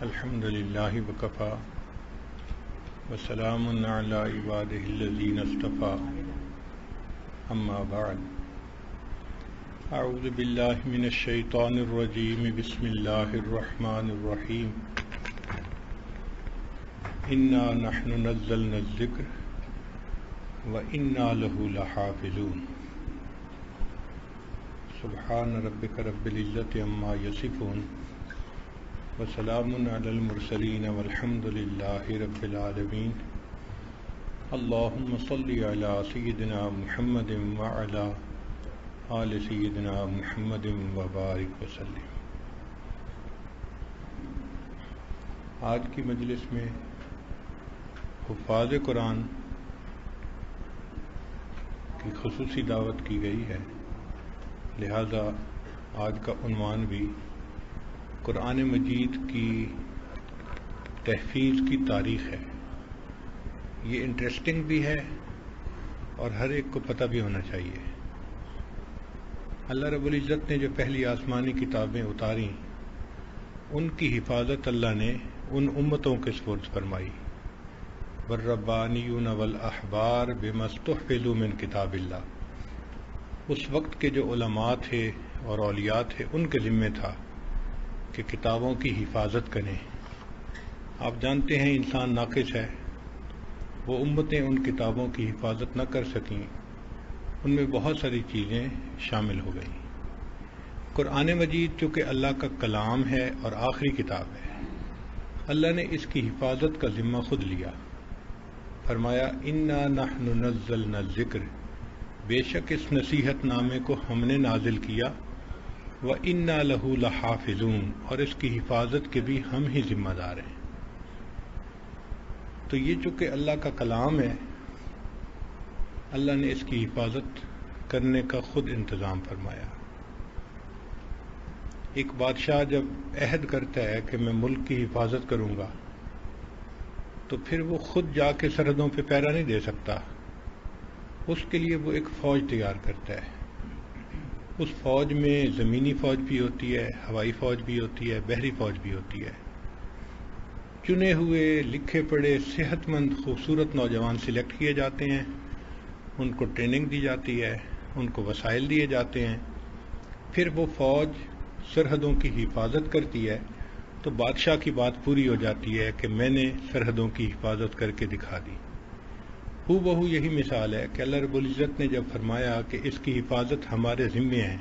الحمد لله وكفى وسلام على عباده الذين اصطفى أما بعد أعوذ بالله من الشيطان الرجيم بسم الله الرحمن الرحيم إنا نحن نزلنا الذكر وإنا له لحافظون سبحان ربك رب العزة عما يصفون وسلام على المرسلين والحمد لله رب العالمين اللهم صل على سيدنا محمد وعلى آل سيدنا محمد وبارك وسلم۔ آج کی مجلس میں حفاظ قرآن کی خصوصی دعوت کی گئی ہے، لہذا آج کا عنوان بھی قرآن مجید کی تحفیظ کی تاریخ ہے۔ یہ انٹرسٹنگ بھی ہے اور ہر ایک کو پتہ بھی ہونا چاہیے۔ اللہ رب العزت نے جو پہلی آسمانی کتابیں اتاریں ان کی حفاظت اللہ نے ان امتوں کے سپرد فرمائی، والربانیون والاحبار بما استحفظوا من کتاب اللہ۔ اس وقت کے جو علماء تھے اور اولیاء تھے ان کے ذمہ تھا کہ کتابوں کی حفاظت کریں۔ آپ جانتے ہیں انسان ناقص ہے، وہ امتیں ان کتابوں کی حفاظت نہ کر سکیں، ان میں بہت ساری چیزیں شامل ہو گئیں۔ قرآن مجید چونکہ اللہ کا کلام ہے اور آخری کتاب ہے، اللہ نے اس کی حفاظت کا ذمہ خود لیا، فرمایا انا نحن نزلنا الذکر، بے شک اس نصیحت نامے کو ہم نے نازل کیا، وَإِنَّا لَهُ لَحَافِظُونَ، اور اس کی حفاظت کے بھی ہم ہی ذمہ دار ہیں۔ تو یہ چونکہ اللہ کا کلام ہے، اللہ نے اس کی حفاظت کرنے کا خود انتظام فرمایا۔ ایک بادشاہ جب عہد کرتا ہے کہ میں ملک کی حفاظت کروں گا تو پھر وہ خود جا کے سرحدوں پہ پہرا نہیں دے سکتا، اس کے لیے وہ ایک فوج تیار کرتا ہے۔ اس فوج میں زمینی فوج بھی ہوتی ہے، ہوائی فوج بھی ہوتی ہے، بحری فوج بھی ہوتی ہے۔ چنے ہوئے لکھے پڑھے صحت مند خوبصورت نوجوان سلیکٹ کیے جاتے ہیں، ان کو ٹریننگ دی جاتی ہے، ان کو وسائل دیے جاتے ہیں، پھر وہ فوج سرحدوں کی حفاظت کرتی ہے تو بادشاہ کی بات پوری ہو جاتی ہے کہ میں نے سرحدوں کی حفاظت کر کے دکھا دی۔ ہو بہو یہی مثال ہے کہ اللہ رب العزت نے جب فرمایا کہ اس کی حفاظت ہمارے ذمے ہے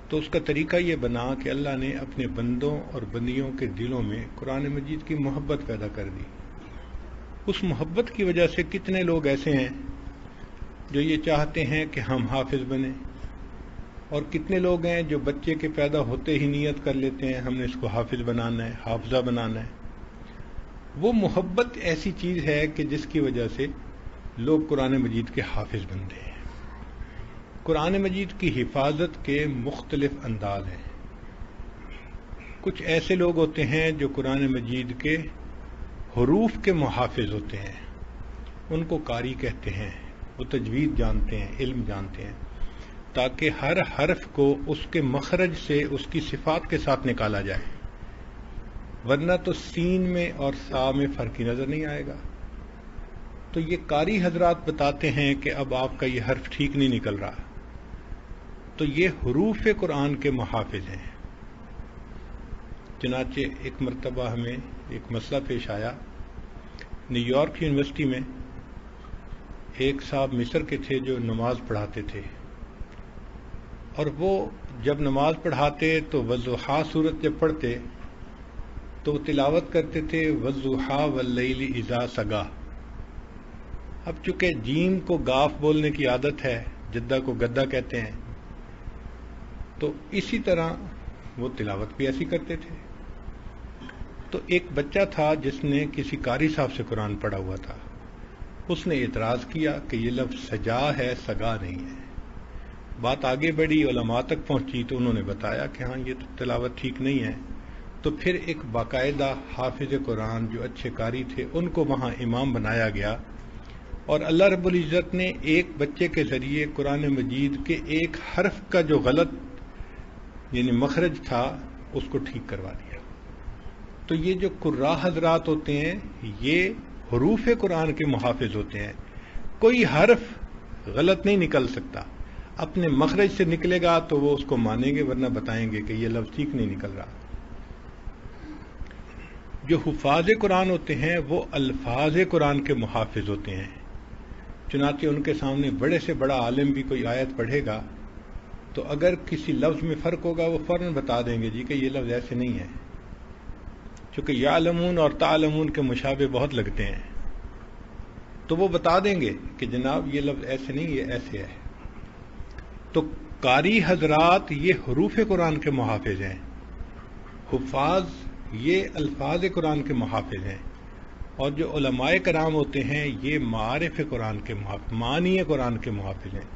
تو اس کا طریقہ یہ بنا کہ اللہ نے اپنے بندوں اور بندیوں کے دلوں میں قرآن مجید کی محبت پیدا کر دی۔ اس محبت کی وجہ سے کتنے لوگ ایسے ہیں جو یہ چاہتے ہیں کہ ہم حافظ بنیں، اور کتنے لوگ ہیں جو بچے کے پیدا ہوتے ہی نیت کر لیتے ہیں ہم نے اس کو حافظ بنانا ہے، حافظہ بنانا ہے۔ وہ محبت ایسی چیز ہے کہ جس کی وجہ سے لوگ قرآن مجید کے حافظ بنتے ہیں۔ قرآن مجید کی حفاظت کے مختلف انداز ہیں۔ کچھ ایسے لوگ ہوتے ہیں جو قرآن مجید کے حروف کے محافظ ہوتے ہیں، ان کو قاری کہتے ہیں، وہ تجوید جانتے ہیں، علم جانتے ہیں، تاکہ ہر حرف کو اس کے مخرج سے اس کی صفات کے ساتھ نکالا جائے، ورنہ تو سین میں اور سا میں فرق ہی نظر نہیں آئے گا۔ تو یہ قاری حضرات بتاتے ہیں کہ اب آپ کا یہ حرف ٹھیک نہیں نکل رہا، تو یہ حروف قرآن کے محافظ ہیں۔ چنانچہ ایک مرتبہ ہمیں ایک مسئلہ پیش آیا، نیو یارک یونیورسٹی میں ایک صاحب مصر کے تھے جو نماز پڑھاتے تھے، اور وہ جب نماز پڑھاتے تو والضحیٰ سورت جب پڑھتے تو تلاوت کرتے تھے والضحیٰ واللیل اذا سگا۔ اب چونکہ جیم کو گاف بولنے کی عادت ہے، جدہ کو گدہ کہتے ہیں، تو اسی طرح وہ تلاوت بھی ایسی کرتے تھے۔ تو ایک بچہ تھا جس نے کسی قاری صاحب سے قرآن پڑھا ہوا تھا، اس نے اعتراض کیا کہ یہ لفظ سجا ہے، سگا نہیں ہے۔ بات آگے بڑھی، علماء تک پہنچی تو انہوں نے بتایا کہ ہاں یہ تو تلاوت ٹھیک نہیں ہے۔ تو پھر ایک باقاعدہ حافظ قرآن جو اچھے قاری تھے ان کو وہاں امام بنایا گیا، اور اللہ رب العزت نے ایک بچے کے ذریعے قرآن مجید کے ایک حرف کا جو غلط یعنی مخرج تھا اس کو ٹھیک کروا دیا۔ تو تو یہ جو قراء حضرات ہوتے ہیں یہ حروف قرآن کے محافظ ہوتے ہیں. کوئی حرف غلط نہیں نکل سکتا. اپنے مخرج سے نکلے گا تو وہ اس کو مانیں گے، ورنہ بتائیں گے کہ یہ لفظ ٹھیک نہیں نکل رہا. جو حفاظ قرآن ہوتے ہیں وہ الفاظ قرآن کے محافظ ہوتے ہیں. چنانچہ ان کے سامنے بڑے سے بڑا عالم بھی کوئی آیت پڑھے گا تو اگر کسی لفظ میں فرق ہوگا وہ فوراً بتا دیں گے جی کہ یہ لفظ ایسے نہیں ہے. چونکہ یعلمون اور تعلمون کے مشابہ بہت لگتے ہیں تو وہ بتا دیں گے کہ جناب یہ لفظ ایسے نہیں، یہ ایسے ہے. تو قاری حضرات یہ حروف قرآن کے محافظ ہیں، حفاظ یہ الفاظ قرآن کے محافظ ہیں، اور جو علماء کرام ہوتے ہیں یہ معارف قرآن کے محافظ، معانی قرآن کے محافظ ہیں.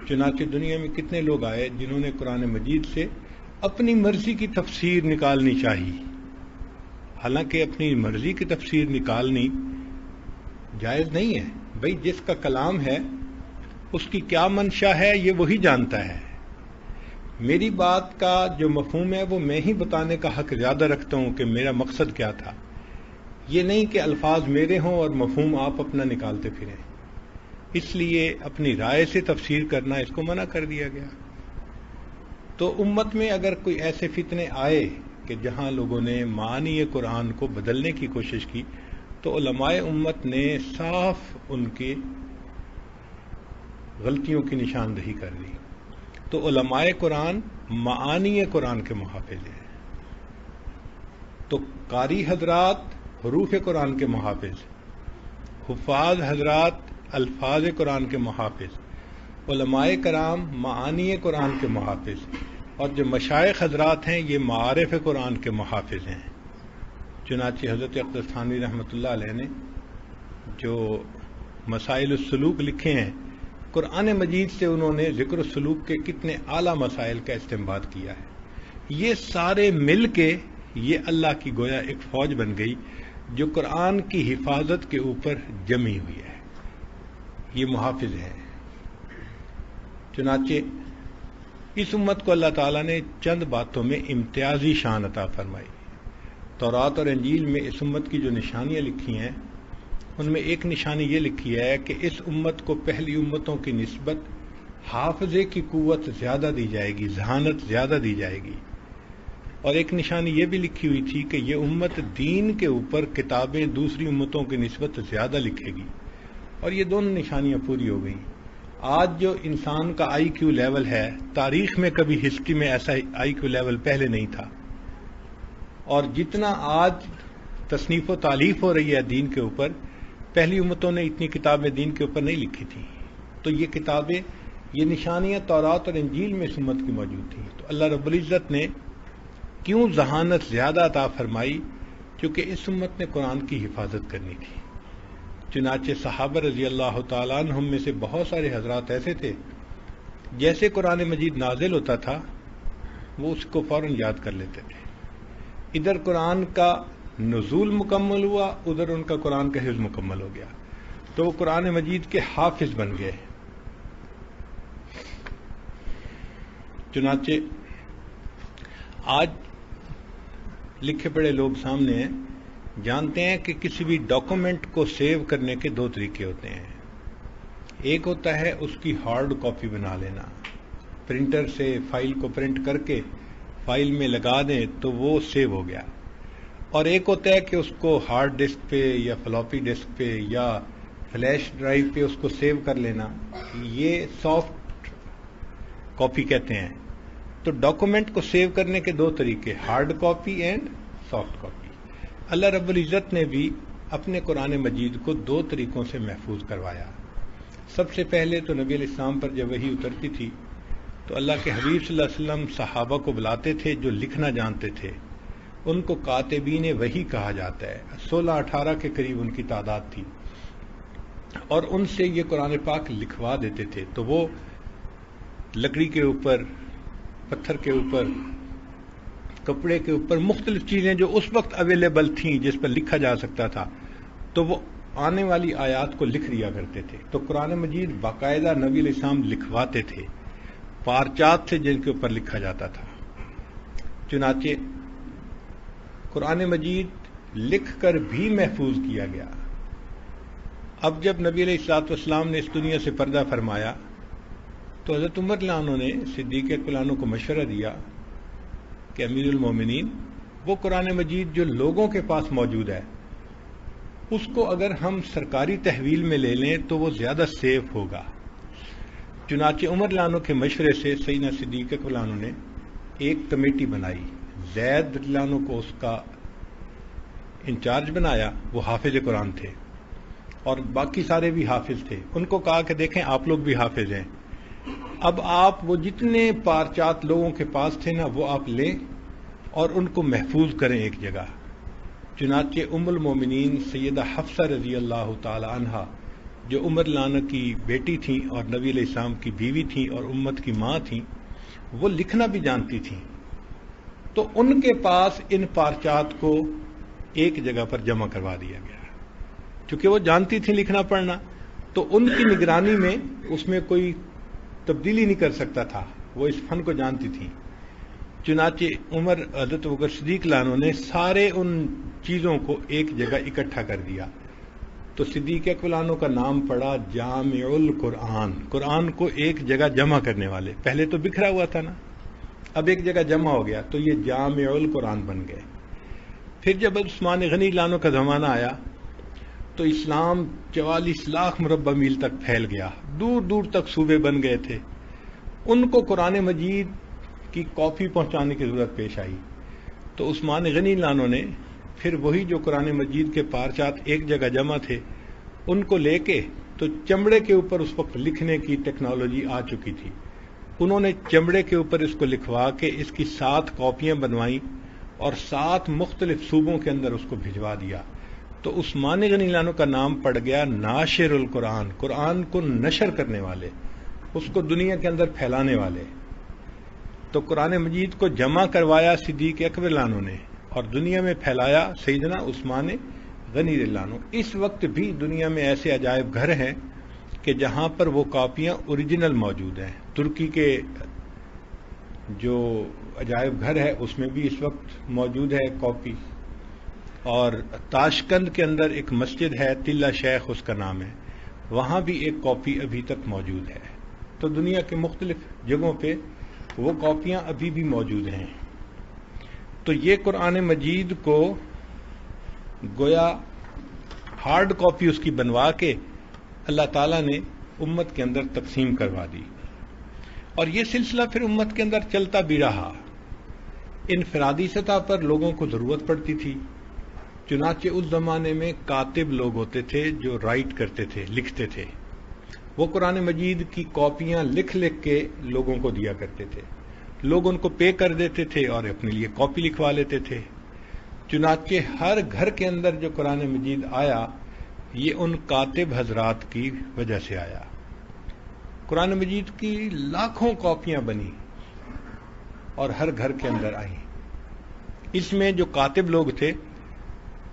چنانچہ دنیا میں کتنے لوگ آئے جنہوں نے قرآن مجید سے اپنی مرضی کی تفسیر نکالنی چاہی. حالانکہ اپنی مرضی کی تفسیر نکالنی جائز نہیں ہے. بھئی جس کا کلام ہے اس کی کیا منشا ہے یہ وہی جانتا ہے. میری بات کا جو مفہوم ہے وہ میں ہی بتانے کا حق زیادہ رکھتا ہوں کہ میرا مقصد کیا تھا. یہ نہیں کہ الفاظ میرے ہوں اور مفہوم آپ اپنا نکالتے پھریں. اس لیے اپنی رائے سے تفسیر کرنا اس کو منع کر دیا گیا. تو امت میں اگر کوئی ایسے فتنے آئے کہ جہاں لوگوں نے معانی قرآن کو بدلنے کی کوشش کی تو علماء امت نے صاف ان کی غلطیوں کی نشاندہی کر دی. تو علماء قرآن معانی قرآن کے محافظ ہیں. تو قاری حضرات حروف قرآن کے محافظ، حفاظ حضرات الفاظ قرآن کے محافظ، علماء کرام معانی قرآن کے محافظ، اور جو مشائخ حضرات ہیں یہ معارف قرآن کے محافظ ہیں. چنانچہ حضرت اقدس تھانوی رحمۃ اللہ علیہ نے جو مسائل السلوک لکھے ہیں قرآن مجید سے انہوں نے ذکر السلوک کے کتنے اعلیٰ مسائل کا استنباط کیا ہے. یہ سارے مل کے یہ اللہ کی گویا ایک فوج بن گئی جو قرآن کی حفاظت کے اوپر جمی ہوئی ہے. یہ محافظ ہیں. چنانچہ اس امت کو اللہ تعالیٰ نے چند باتوں میں امتیازی شان عطا فرمائی. تورات اور انجیل میں اس امت کی جو نشانیاں لکھی ہیں ان میں ایک نشانی یہ لکھی ہے کہ اس امت کو پہلی امتوں کی نسبت حافظے کی قوت زیادہ دی جائے گی، ذہانت زیادہ دی جائے گی. اور ایک نشانی یہ بھی لکھی ہوئی تھی کہ یہ امت دین کے اوپر کتابیں دوسری امتوں کی نسبت زیادہ لکھے گی. اور یہ دونوں نشانیاں پوری ہو گئیں. آج جو انسان کا آئی کیو لیول ہے، تاریخ میں کبھی ہسٹری میں ایسا آئی کیو لیول پہلے نہیں تھا. اور جتنا آج تصنیف و تالیف ہو رہی ہے دین کے اوپر، پہلی امتوں نے اتنی کتابیں دین کے اوپر نہیں لکھی تھیں. تو یہ کتابیں، یہ نشانیاں تورات اور انجیل میں اس امت کی موجود تھیں. تو اللہ رب العزت نے کیوں ذہانت زیادہ عطا فرمائی؟ کیونکہ اس امت نے قرآن کی حفاظت کرنی تھی. چنانچہ صحابہ رضی اللہ تعالیٰ عنہم میں سے بہت سارے حضرات ایسے تھے جیسے قرآن مجید نازل ہوتا تھا وہ اس کو فوراً یاد کر لیتے تھے. ادھر قرآن کا نزول مکمل ہوا، ادھر ان کا قرآن کا حفظ مکمل ہو گیا تو وہ قرآن مجید کے حافظ بن گئے. چنانچہ آج لکھے پڑھے لوگ سامنے ہیں، جانتے ہیں کہ کسی بھی ڈاکومنٹ کو سیو کرنے کے دو طریقے ہوتے ہیں. ایک ہوتا ہے اس کی ہارڈ کاپی بنا لینا، پرنٹر سے فائل کو پرنٹ کر کے فائل میں لگا دیں تو وہ سیو ہو گیا. اور ایک ہوتا ہے کہ اس کو ہارڈ ڈسک پہ یا فلاپی ڈسک پہ یا فلیش ڈرائیو پہ اس کو سیو کر لینا. یہ سافٹ کاپی کہتے ہیں. تو ڈاکومنٹ کو سیو کرنے کے دو طریقے، hard copy and soft copy. اللہ رب العزت نے بھی اپنے قرآن مجید کو دو طریقوں سے محفوظ کروایا. سب سے پہلے تو نبی علیہ السلام پر جب وحی اترتی تھی تو اللہ کے حبیب صلی اللہ علیہ وسلم صحابہ کو بلاتے تھے جو لکھنا جانتے تھے، ان کو کاتبین وحی کہا جاتا ہے. 16-18 کے قریب ان کی تعداد تھی اور ان سے یہ قرآن پاک لکھوا دیتے تھے. تو وہ لکڑی کے اوپر، پتھر کے اوپر، کپڑے کے اوپر مختلف چیزیں جو اس وقت اویلیبل تھیں جس پر لکھا جا سکتا تھا تو وہ آنے والی آیات کو لکھ لیا کرتے تھے. تو قرآن مجید باقاعدہ نبی علیہ السلام لکھواتے تھے، پارچات سے جن کے اوپر لکھا جاتا تھا. چنانچہ قرآن مجید لکھ کر بھی محفوظ کیا گیا۔ اب جب نبی علیہ الصلوۃ والسلام نے اس دنیا سے پردہ فرمایا تو حضرت عمر رضی اللہ عنہ نے صدیق اکبر عنہ کو مشورہ دیا کہ امیر المومنین، وہ قرآن مجید جو لوگوں کے پاس موجود ہے اس کو اگر ہم سرکاری تحویل میں لے لیں تو وہ زیادہ سیف ہوگا۔ چنانچہ عمر رضی اللہ عنہ کے مشورے سے سیدنا صدیق اکبر عنہ نے ایک کمیٹی بنائی، زید رضی اللہ عنہ کو اس کا انچارج بنایا، وہ حافظ قرآن تھے اور باقی سارے بھی حافظ تھے۔ ان کو کہا کہ دیکھیں آپ لوگ بھی حافظ ہیں، اب آپ وہ جتنے پارچات لوگوں کے پاس تھے نا وہ آپ لیں اور ان کو محفوظ کریں ایک جگہ۔ چنانچہ ام المومنین سیدہ حفصہ رضی اللہ تعالی عنہا، جو عمر رضی اللہ عنہ کی بیٹی تھیں اور نبی علیہ السلام کی بیوی تھیں اور امت کی ماں تھیں، وہ لکھنا بھی جانتی تھیں، تو ان کے پاس ان پارچات کو ایک جگہ پر جمع کروا دیا گیا۔ چونکہ وہ جانتی تھیں لکھنا پڑھنا تو ان کی نگرانی میں اس میں کوئی تبدیلی نہیں کر سکتا تھا، وہ اس فن کو جانتی تھیں۔ چنانچہ حضرت بکر صدیق رضی اللہ عنہ نے سارے ان چیزوں کو ایک جگہ اکٹھا کر دیا، تو صدیق اکبر عنہ کا نام پڑا جامع القرآن، قرآن کو ایک جگہ جمع کرنے والے۔ پہلے تو بکھرا ہوا تھا نا، اب ایک جگہ جمع ہو گیا تو یہ جامع القرآن بن گئے۔ پھر جب عثمان غنی رضی اللہ عنہ کا زمانہ آیا تو اسلام 44 لاکھ مربع میل تک پھیل گیا، دور دور تک صوبے بن گئے تھے، ان کو قرآن مجید کی کاپی پہنچانے کی ضرورت پیش آئی، تو عثمان غنی رضی اللہ عنہ نے پھر وہی جو قرآن مجید کے پارچات ایک جگہ جمع تھے ان کو لے کے، تو چمڑے کے اوپر اس وقت لکھنے کی ٹیکنالوجی آ چکی تھی، انہوں نے چمڑے کے اوپر اس کو لکھوا کے اس کی 7 کاپیاں بنوائیں اور 7 مختلف صوبوں کے اندر اس کو بھجوا دیا، تو عثمان غنی رضی اللہ عنہ کا نام پڑ گیا ناشر القرآن، قرآن کو نشر کرنے والے، اس کو دنیا کے اندر پھیلانے والے۔ تو قرآن مجید کو جمع کروایا صدیق اکبر رضی اللہ عنہ نے اور دنیا میں پھیلایا سیدنا عثمان غنی رضی اللہ عنہ۔ اس وقت بھی دنیا میں ایسے عجائب گھر ہیں کہ جہاں پر وہ کاپیاں اوریجنل موجود ہیں۔ ترکی کے جو عجائب گھر ہے اس میں بھی اس وقت موجود ہے کاپی، اور تاشقند کے اندر ایک مسجد ہے تلہ شیخ اس کا نام ہے، وہاں بھی ایک کاپی ابھی تک موجود ہے۔ تو دنیا کے مختلف جگہوں پہ وہ کاپیاں ابھی بھی موجود ہیں۔ تو یہ قرآن مجید کو گویا ہارڈ کاپی اس کی بنوا کے اللہ تعالیٰ نے امت کے اندر تقسیم کروا دی، اور یہ سلسلہ پھر امت کے اندر چلتا بھی رہا۔ انفرادی سطح پر لوگوں کو ضرورت پڑتی تھی، چنانچہ اس زمانے میں کاتب لوگ ہوتے تھے جو رائٹ کرتے تھے، لکھتے تھے، وہ قرآن مجید کی کاپیاں لکھ لکھ کے لوگوں کو دیا کرتے تھے، لوگ ان کو پے کر دیتے تھے اور اپنے لیے کاپی لکھوا لیتے تھے۔ چنانچہ ہر گھر کے اندر جو قرآن مجید آیا یہ ان کاتب حضرات کی وجہ سے آیا۔ قرآن مجید کی لاکھوں کاپیاں بنی اور ہر گھر کے اندر آئیں۔ اس میں جو کاتب لوگ تھے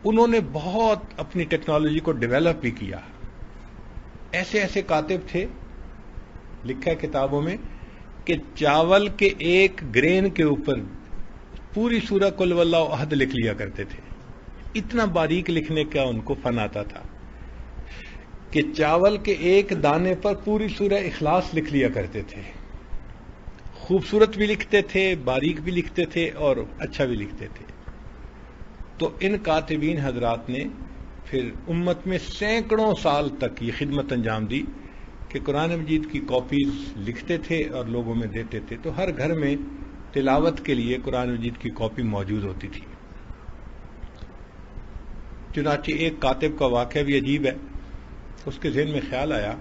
انہوں نے بہت اپنی ٹیکنالوجی کو ڈیولپ بھی کیا۔ ایسے ایسے کاتب تھے، لکھا ہے کتابوں میں، کہ چاول کے ایک گرین کے اوپر پوری سورہ قل ہو اللہ احد لکھ لیا کرتے تھے، اتنا باریک لکھنے کا ان کو فن آتا تھا کہ چاول کے ایک دانے پر پوری سورہ اخلاص لکھ لیا کرتے تھے۔ خوبصورت بھی لکھتے تھے، باریک بھی لکھتے تھے اور اچھا بھی لکھتے تھے۔ تو ان کاتبین حضرات نے پھر امت میں سینکڑوں سال تک یہ خدمت انجام دی کہ قرآن مجید کی کاپیز لکھتے تھے اور لوگوں میں دیتے تھے، تو ہر گھر میں تلاوت کے لیے قرآن مجید کی کاپی موجود ہوتی تھی۔ چنانچہ ایک کاتب کا واقعہ بھی عجیب ہے، اس کے ذہن میں خیال آیا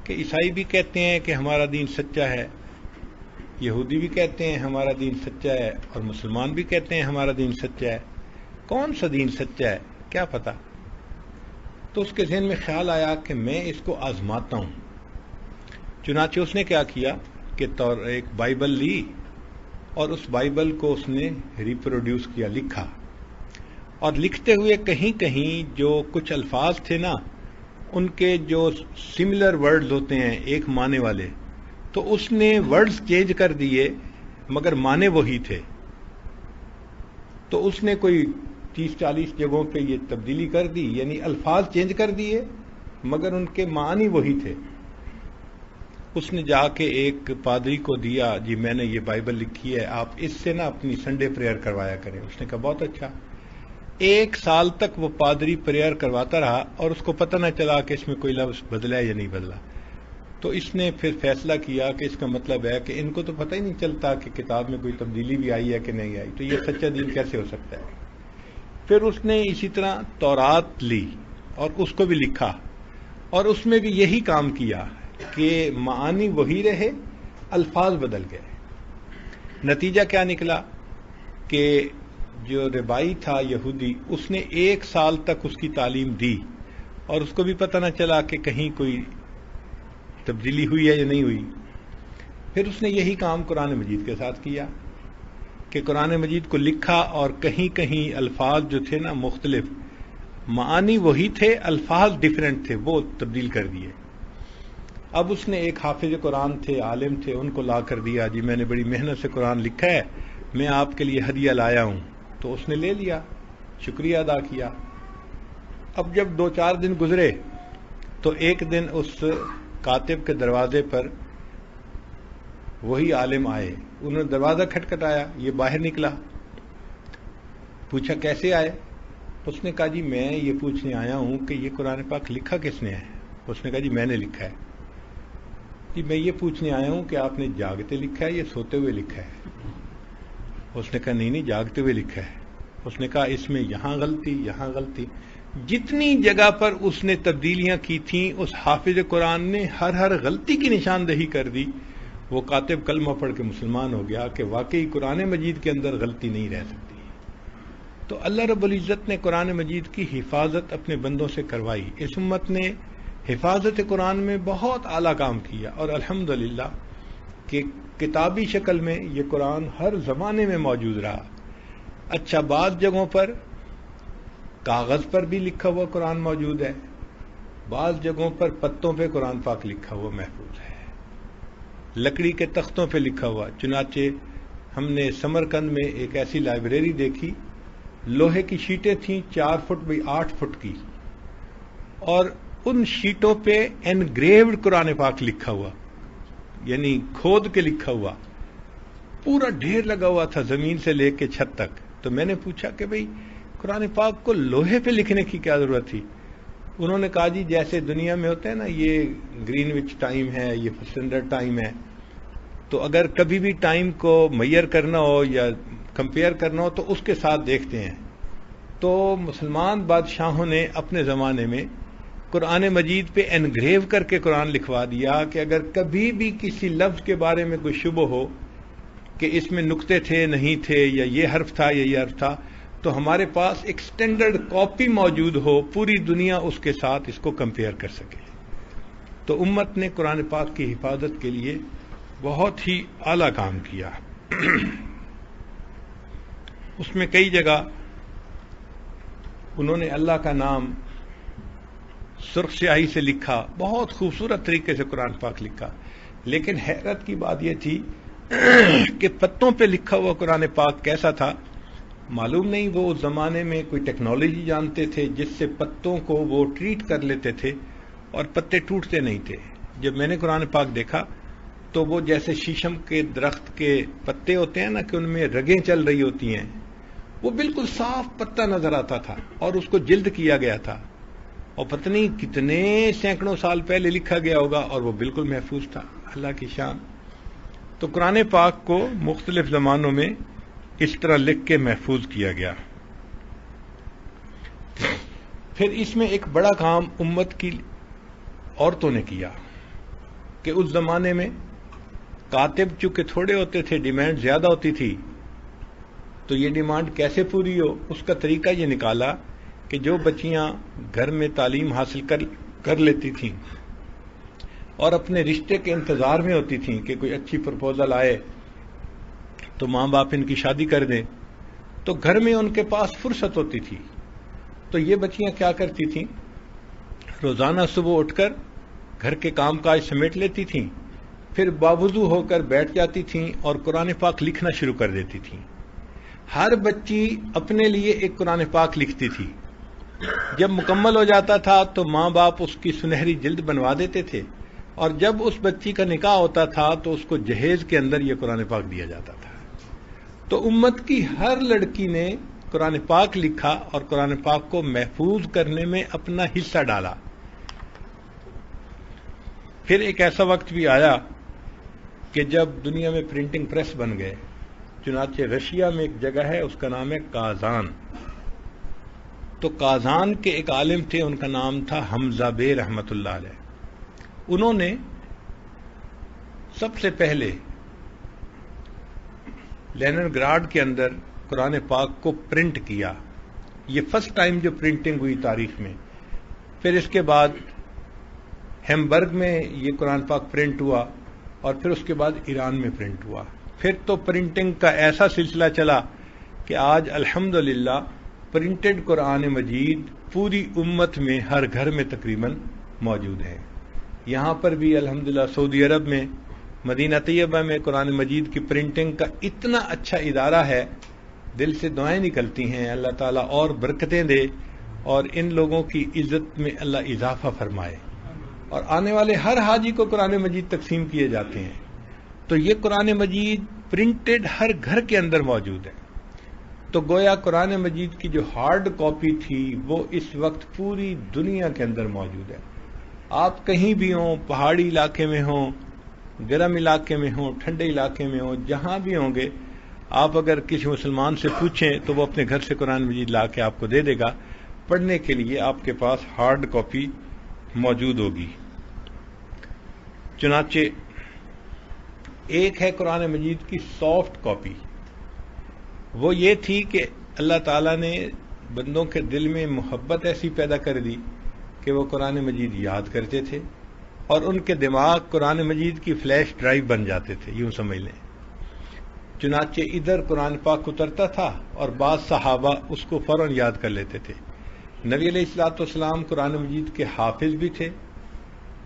کہ عیسائی بھی کہتے ہیں کہ ہمارا دین سچا ہے، یہودی بھی کہتے ہیں ہمارا دین سچا ہے، اور مسلمان بھی کہتے ہیں ہمارا دین سچا ہے، کون سا دین سچا ہے کیا پتہ؟ تو اس کے ذہن میں خیال آیا کہ میں اس کو آزماتا ہوں۔ چنانچہ اس نے کیا کیا کہ ایک بائبل لی اور اس بائبل کو اس نے ریپروڈیوس کیا، لکھا، اور لکھتے ہوئے کہیں کہیں جو کچھ الفاظ تھے نا ان کے جو سملر ورڈز ہوتے ہیں ایک معنی والے، تو اس نے ورڈز چینج کر دیے مگر معنی وہی تھے۔ تو اس نے کوئی 30-40 جگہوں پہ یہ تبدیلی کر دی، یعنی الفاظ چینج کر دیے مگر ان کے معنی وہی تھے۔ اس نے جا کے ایک پادری کو دیا، جی میں نے یہ بائبل لکھی ہے، آپ اس سے نا اپنی سنڈے پریئر کروایا کریں۔ اس نے کہا بہت اچھا۔ 1 سال تک وہ پادری پریئر کرواتا رہا اور اس کو پتہ نہ چلا کہ اس میں کوئی لفظ بدلا ہے یا نہیں بدلا۔ تو اس نے پھر فیصلہ کیا کہ اس کا مطلب ہے کہ ان کو تو پتہ ہی نہیں چلتا کہ کتاب میں کوئی تبدیلی بھی آئی ہے کہ نہیں آئی، تو یہ سچا دین کیسے ہو سکتا ہے۔ پھر اس نے اسی طرح تورات لی اور اس کو بھی لکھا، اور اس میں بھی یہی کام کیا کہ معانی وہی رہے، الفاظ بدل گئے۔ نتیجہ کیا نکلا کہ جو ربائی تھا یہودی، اس نے 1 سال تک اس کی تعلیم دی اور اس کو بھی پتہ نہ چلا کہ کہیں کوئی تبدیلی ہوئی ہے یا نہیں ہوئی۔ پھر اس نے یہی کام قرآن مجید کے ساتھ کیا کہ قرآن مجید کو لکھا اور کہیں کہیں الفاظ جو تھے نا مختلف، معانی وہی تھے، الفاظ ڈیفرنٹ تھے، وہ تبدیل کر دیے۔ اب اس نے ایک حافظ قرآن تھے، عالم تھے، ان کو لا کر دیا، جی میں نے بڑی محنت سے قرآن لکھا ہے، میں آپ کے لیے ہدیہ لایا ہوں۔ تو اس نے لے لیا، شکریہ ادا کیا۔ اب جب 2-4 دن گزرے تو ایک دن اس کاتب کے دروازے پر وہی عالم آئے، انہوں نے دروازہ کھٹکھٹایا، یہ باہر نکلا، پوچھا کیسے آئے؟ اس نے کہا جی میں یہ پوچھنے آیا ہوں کہ یہ قرآن پاک لکھا کس نے ہے؟ اس نے کہا جی میں نے لکھا ہے۔ جی میں یہ پوچھنے آیا ہوں کہ آپ نے جاگتے لکھا ہے یا سوتے ہوئے لکھا ہے؟ اس نے کہا نہیں جاگتے ہوئے لکھا ہے۔ اس نے کہا اس میں یہاں غلطی، یہاں غلطی، جتنی جگہ پر اس نے تبدیلیاں کی تھیں اس حافظ قرآن نے ہر غلطی کی نشاندہی کر دی۔ وہ کاتب کلمہ پڑھ کے مسلمان ہو گیا کہ واقعی قرآن مجید کے اندر غلطی نہیں رہ سکتی۔ تو اللہ رب العزت نے قرآن مجید کی حفاظت اپنے بندوں سے کروائی۔ اس امت نے حفاظت قرآن میں بہت اعلیٰ کام کیا، اور الحمدللہ کہ کتابی شکل میں یہ قرآن ہر زمانے میں موجود رہا۔ اچھا بعض جگہوں پر کاغذ پر بھی لکھا ہوا قرآن موجود ہے، بعض جگہوں پر پتوں پہ قرآن پاک لکھا ہوا محفوظ ہے، لکڑی کے تختوں پہ لکھا ہوا۔ چنانچہ ہم نے سمرقند میں ایک ایسی لائبریری دیکھی، لوہے کی شیٹیں تھیں 4 فٹ بائی 8 فٹ کی، اور ان شیٹوں پہ انگریوڈ قرآن پاک لکھا ہوا، یعنی کھود کے لکھا ہوا، پورا ڈھیر لگا ہوا تھا زمین سے لے کے چھت تک۔ تو میں نے پوچھا کہ بھئی قرآن پاک کو لوہے پہ لکھنے کی کیا ضرورت تھی؟ انہوں نے کہا جی جیسے دنیا میں ہوتا ہے نا، یہ گرین وچ ٹائم ہے، یہ اسٹینڈرڈ ٹائم ہے، تو اگر کبھی بھی ٹائم کو میئر کرنا ہو یا کمپیئر کرنا ہو تو اس کے ساتھ دیکھتے ہیں۔ تو مسلمان بادشاہوں نے اپنے زمانے میں قرآن مجید پہ انگریو کر کے قرآن لکھوا دیا کہ اگر کبھی بھی کسی لفظ کے بارے میں کوئی شبہ ہو کہ اس میں نقطے تھے نہیں تھے، یا یہ حرف تھا یا یہ حرف تھا، تو ہمارے پاس ایک سٹینڈرڈ کاپی موجود ہو، پوری دنیا اس کے ساتھ اس کو کمپیئر کر سکے۔ تو امت نے قرآن پاک کی حفاظت کے لیے بہت ہی اعلیٰ کام کیا۔ اس میں کئی جگہ انہوں نے اللہ کا نام سرخ سیاہی سے لکھا، بہت خوبصورت طریقے سے قرآن پاک لکھا، لیکن حیرت کی بات یہ تھی کہ پتوں پہ لکھا ہوا قرآن پاک کیسا تھا معلوم نہیں۔ وہ اس زمانے میں کوئی ٹیکنالوجی جانتے تھے جس سے پتوں کو وہ ٹریٹ کر لیتے تھے اور پتے ٹوٹتے نہیں تھے۔ جب میں نے قرآن پاک دیکھا تو وہ جیسے شیشم کے درخت کے پتے ہوتے ہیں نا کہ ان میں رگیں چل رہی ہوتی ہیں، وہ بالکل صاف پتا نظر آتا تھا، اور اس کو جلد کیا گیا تھا، اور پتہ نہیں کتنے سینکڑوں سال پہلے لکھا گیا ہوگا، اور وہ بالکل محفوظ تھا۔ اللہ کی شان۔ تو قرآن پاک کو مختلف زمانوں میں اس طرح لکھ کے محفوظ کیا گیا۔ پھر اس میں ایک بڑا کام امت کی عورتوں نے کیا کہ اس زمانے میں کاتب چونکہ تھوڑے ہوتے تھے، ڈیمانڈ زیادہ ہوتی تھی، تو یہ ڈیمانڈ کیسے پوری ہو، اس کا طریقہ یہ نکالا کہ جو بچیاں گھر میں تعلیم حاصل کر لیتی تھیں اور اپنے رشتے کے انتظار میں ہوتی تھیں کہ کوئی اچھی پرپوزل آئے تو ماں باپ ان کی شادی کر دیں، تو گھر میں ان کے پاس فرصت ہوتی تھی، تو یہ بچیاں کیا کرتی تھیں، روزانہ صبح اٹھ کر گھر کے کام کاج سمیٹ لیتی تھیں، پھر باوضو ہو کر بیٹھ جاتی تھیں اور قرآن پاک لکھنا شروع کر دیتی تھیں۔ ہر بچی اپنے لیے ایک قرآن پاک لکھتی تھی. جب مکمل ہو جاتا تھا تو ماں باپ اس کی سنہری جلد بنوا دیتے تھے، اور جب اس بچی کا نکاح ہوتا تھا تو اس کو جہیز کے اندر یہ قرآن پاک دیا جاتا تھا. تو امت کی ہر لڑکی نے قرآن پاک لکھا اور قرآن پاک کو محفوظ کرنے میں اپنا حصہ ڈالا. پھر ایک ایسا وقت بھی آیا کہ جب دنیا میں پرنٹنگ پریس بن گئے. چنانچہ رشیا میں ایک جگہ ہے، اس کا نام ہے کازان. تو کازان کے ایک عالم تھے، ان کا نام تھا حمزہ بے رحمت اللہ علیہ. انہوں نے سب سے پہلے لینن گراڈ کے اندر قرآن پاک کو پرنٹ کیا. یہ فرسٹ ٹائم جو پرنٹنگ ہوئی تاریخ میں. پھر اس کے بعد ہیمبرگ میں یہ قرآن پاک پرنٹ ہوا، اور پھر اس کے بعد ایران میں پرنٹ ہوا. پھر تو پرنٹنگ کا ایسا سلسلہ چلا کہ آج الحمدللہ پرنٹڈ قرآن مجید پوری امت میں ہر گھر میں تقریباً موجود ہے. یہاں پر بھی الحمدللہ سعودی عرب میں مدینہ طیبہ میں قرآن مجید کی پرنٹنگ کا اتنا اچھا ادارہ ہے، دل سے دعائیں نکلتی ہیں اللہ تعالیٰ اور برکتیں دے اور ان لوگوں کی عزت میں اللہ اضافہ فرمائے. اور آنے والے ہر حاجی کو قرآن مجید تقسیم کیے جاتے ہیں. تو یہ قرآن مجید پرنٹڈ ہر گھر کے اندر موجود ہے. تو گویا قرآن مجید کی جو ہارڈ کاپی تھی وہ اس وقت پوری دنیا کے اندر موجود ہے. آپ کہیں بھی ہوں، پہاڑی علاقے میں ہوں، گرم علاقے میں ہوں، ٹھنڈے علاقے میں ہوں، جہاں بھی ہوں گے، آپ اگر کسی مسلمان سے پوچھیں تو وہ اپنے گھر سے قرآن مجید لا کے آپ کو دے دے گا. پڑھنے کے لیے آپ کے پاس ہارڈ کاپی موجود ہوگی. چنانچہ ایک ہے قرآن مجید کی سافٹ کاپی. وہ یہ تھی کہ اللہ تعالیٰ نے بندوں کے دل میں محبت ایسی پیدا کر دی کہ وہ قرآن مجید یاد کرتے تھے اور ان کے دماغ قرآن مجید کی فلیش ڈرائیو بن جاتے تھے، یوں سمجھ لیں. چنانچہ ادھر قرآن پاک اترتا تھا اور بعض صحابہ اس کو فوراً یاد کر لیتے تھے. نبی علیہ الصلوۃ والسلام قرآن مجید کے حافظ بھی تھے.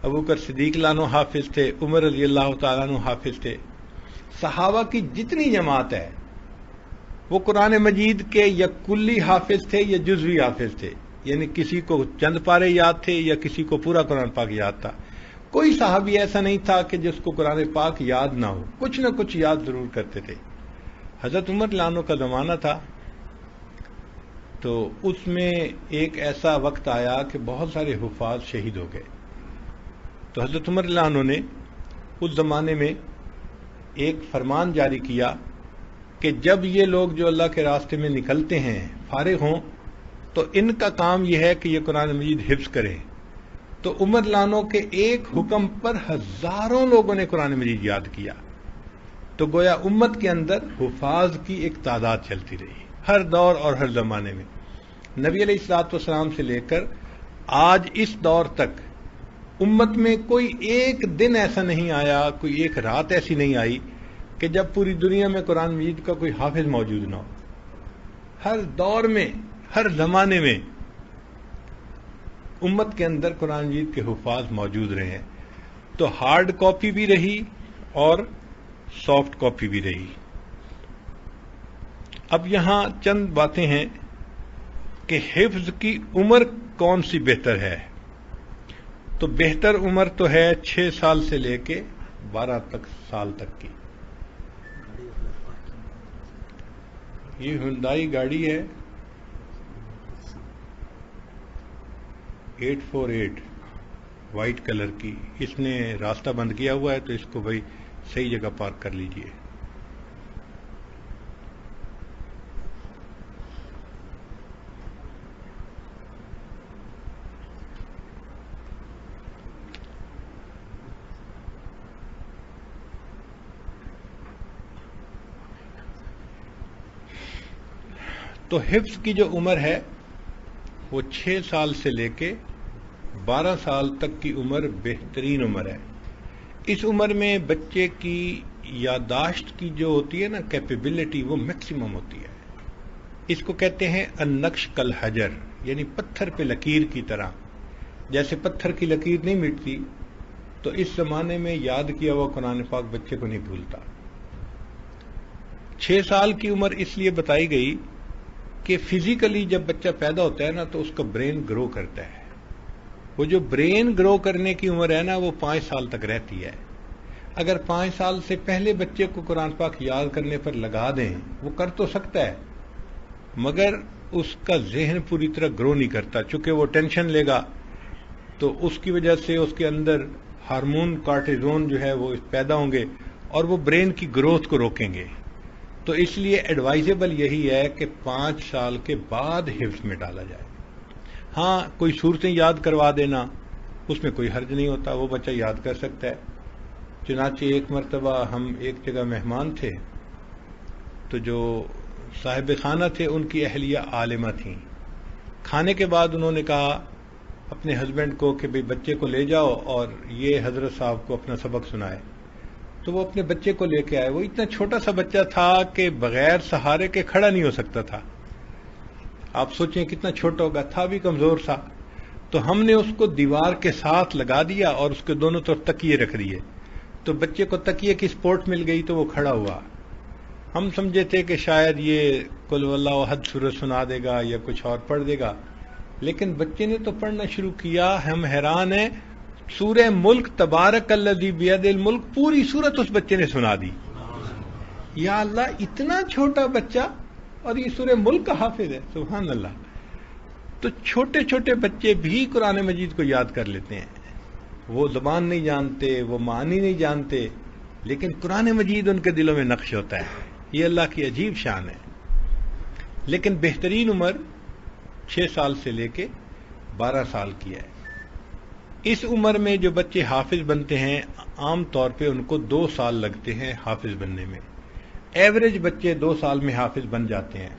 ابوبکر صدیق عنہ حافظ تھے، عمر رضی اللہ تعالیٰ عنہ حافظ تھے. صحابہ کی جتنی جماعت ہے وہ قرآن مجید کے یا کلی حافظ تھے یا جزوی حافظ تھے، یعنی کسی کو چند پارے یاد تھے یا کسی کو پورا قرآن پاک یاد تھا. کوئی صحابی ایسا نہیں تھا کہ جس کو قرآن پاک یاد نہ ہو، کچھ نہ کچھ یاد ضرور کرتے تھے. حضرت عمر لانو کا زمانہ تھا تو اس میں ایک ایسا وقت آیا کہ بہت سارے حفاظ شہید ہو گئے. تو حضرت عمر لانو نے اس زمانے میں ایک فرمان جاری کیا کہ جب یہ لوگ جو اللہ کے راستے میں نکلتے ہیں فارغ ہوں تو ان کا کام یہ ہے کہ یہ قرآن مجید حفظ کریں. تو عمر لانو کے ایک حکم پر ہزاروں لوگوں نے قرآن مجید یاد کیا. تو گویا امت کے اندر حفاظ کی ایک تعداد چلتی رہی ہر دور اور ہر زمانے میں. نبی علیہ الصلوۃ والسلام سے لے کر آج اس دور تک امت میں کوئی ایک دن ایسا نہیں آیا، کوئی ایک رات ایسی نہیں آئی کہ جب پوری دنیا میں قرآن مجید کا کوئی حافظ موجود نہ ہو. ہر دور میں، ہر زمانے میں امت کے اندر قرآن مجید کے حفاظ موجود رہے ہیں. تو ہارڈ کاپی بھی رہی اور سافٹ کاپی بھی رہی. اب یہاں چند باتیں ہیں کہ حفظ کی عمر کون سی بہتر ہے. تو بہتر عمر تو ہے 6 سال سے لے کے 12 سال تک کی. یہ ہنڈائی گاڑی ہے 848 وائٹ کلر کی. اس نے راستہ بند کیا ہوا ہے تو اس کو بھائی صحیح جگہ پارک کر لیجئے. تو حفظ کی جو عمر ہے وہ 6 سال سے لے کے 12 سال تک کی عمر بہترین عمر ہے. اس عمر میں بچے کی یادداشت کی جو ہوتی ہے نا کیپیبلٹی وہ میکسیمم ہوتی ہے. اس کو کہتے ہیں النقش کالحجر، یعنی پتھر پہ لکیر کی طرح. جیسے پتھر کی لکیر نہیں مٹتی تو اس زمانے میں یاد کیا ہوا قرآن پاک بچے کو نہیں بھولتا. 6 سال کی عمر اس لیے بتائی گئی کہ فزیکلی جب بچہ پیدا ہوتا ہے نا تو اس کا برین گرو کرتا ہے. وہ جو برین گرو کرنے کی عمر ہے نا وہ 5 سال تک رہتی ہے. اگر 5 سال سے پہلے بچے کو قرآن پاک یاد کرنے پر لگا دیں وہ کر تو سکتا ہے مگر اس کا ذہن پوری طرح گرو نہیں کرتا، چونکہ وہ ٹینشن لے گا تو اس کی وجہ سے اس کے اندر ہارمون کارٹیزون جو ہے وہ پیدا ہوں گے اور وہ برین کی گروتھ کو روکیں گے. تو اس لیے ایڈوائزیبل یہی ہے کہ 5 سال کے بعد حفظ میں ڈالا جائے. ہاں کوئی صورتیں یاد کروا دینا اس میں کوئی حرج نہیں ہوتا، وہ بچہ یاد کر سکتا ہے. چنانچہ ایک مرتبہ ہم ایک جگہ مہمان تھے تو جو صاحب خانہ تھے ان کی اہلیہ عالمہ تھیں. کھانے کے بعد انہوں نے کہا اپنے ہسبینڈ کو کہ بھئی بچے کو لے جاؤ اور یہ حضرت صاحب کو اپنا سبق سنائے. تو وہ اپنے بچے کو لے کے آئے. وہ اتنا چھوٹا سا بچہ تھا کہ بغیر سہارے کے کھڑا نہیں ہو سکتا تھا. آپ سوچیں کتنا چھوٹا ہوگا، تھا بھی کمزور سا. تو ہم نے اس کو دیوار کے ساتھ لگا دیا اور اس کے دونوں طرف تکیے رکھ دیے. تو بچے کو تکیے کی سپورٹ مل گئی تو وہ کھڑا ہوا. ہم سمجھے تھے کہ شاید یہ قل ہو اللہ احد سورت سنا دے گا یا کچھ اور پڑھ دے گا، لیکن بچے نے تو پڑھنا شروع کیا. ہم حیران ہیں، سورہ ملک تبارک الذی بیدہ الملک پوری سورت اس بچے نے سنا دی. یا اللہ، اتنا چھوٹا بچہ اور یہ سورہ ملک کا حافظ ہے، سبحان اللہ. تو چھوٹے چھوٹے بچے بھی قرآن مجید کو یاد کر لیتے ہیں. وہ زبان نہیں جانتے، وہ معنی نہیں جانتے، لیکن قرآن مجید ان کے دلوں میں نقش ہوتا ہے. یہ اللہ کی عجیب شان ہے. لیکن بہترین عمر 6 سال سے لے کے 12 سال کی ہے. اس عمر میں جو بچے حافظ بنتے ہیں عام طور پہ ان کو 2 سال لگتے ہیں حافظ بننے میں. ایوریج بچے 2 سال میں حافظ بن جاتے ہیں.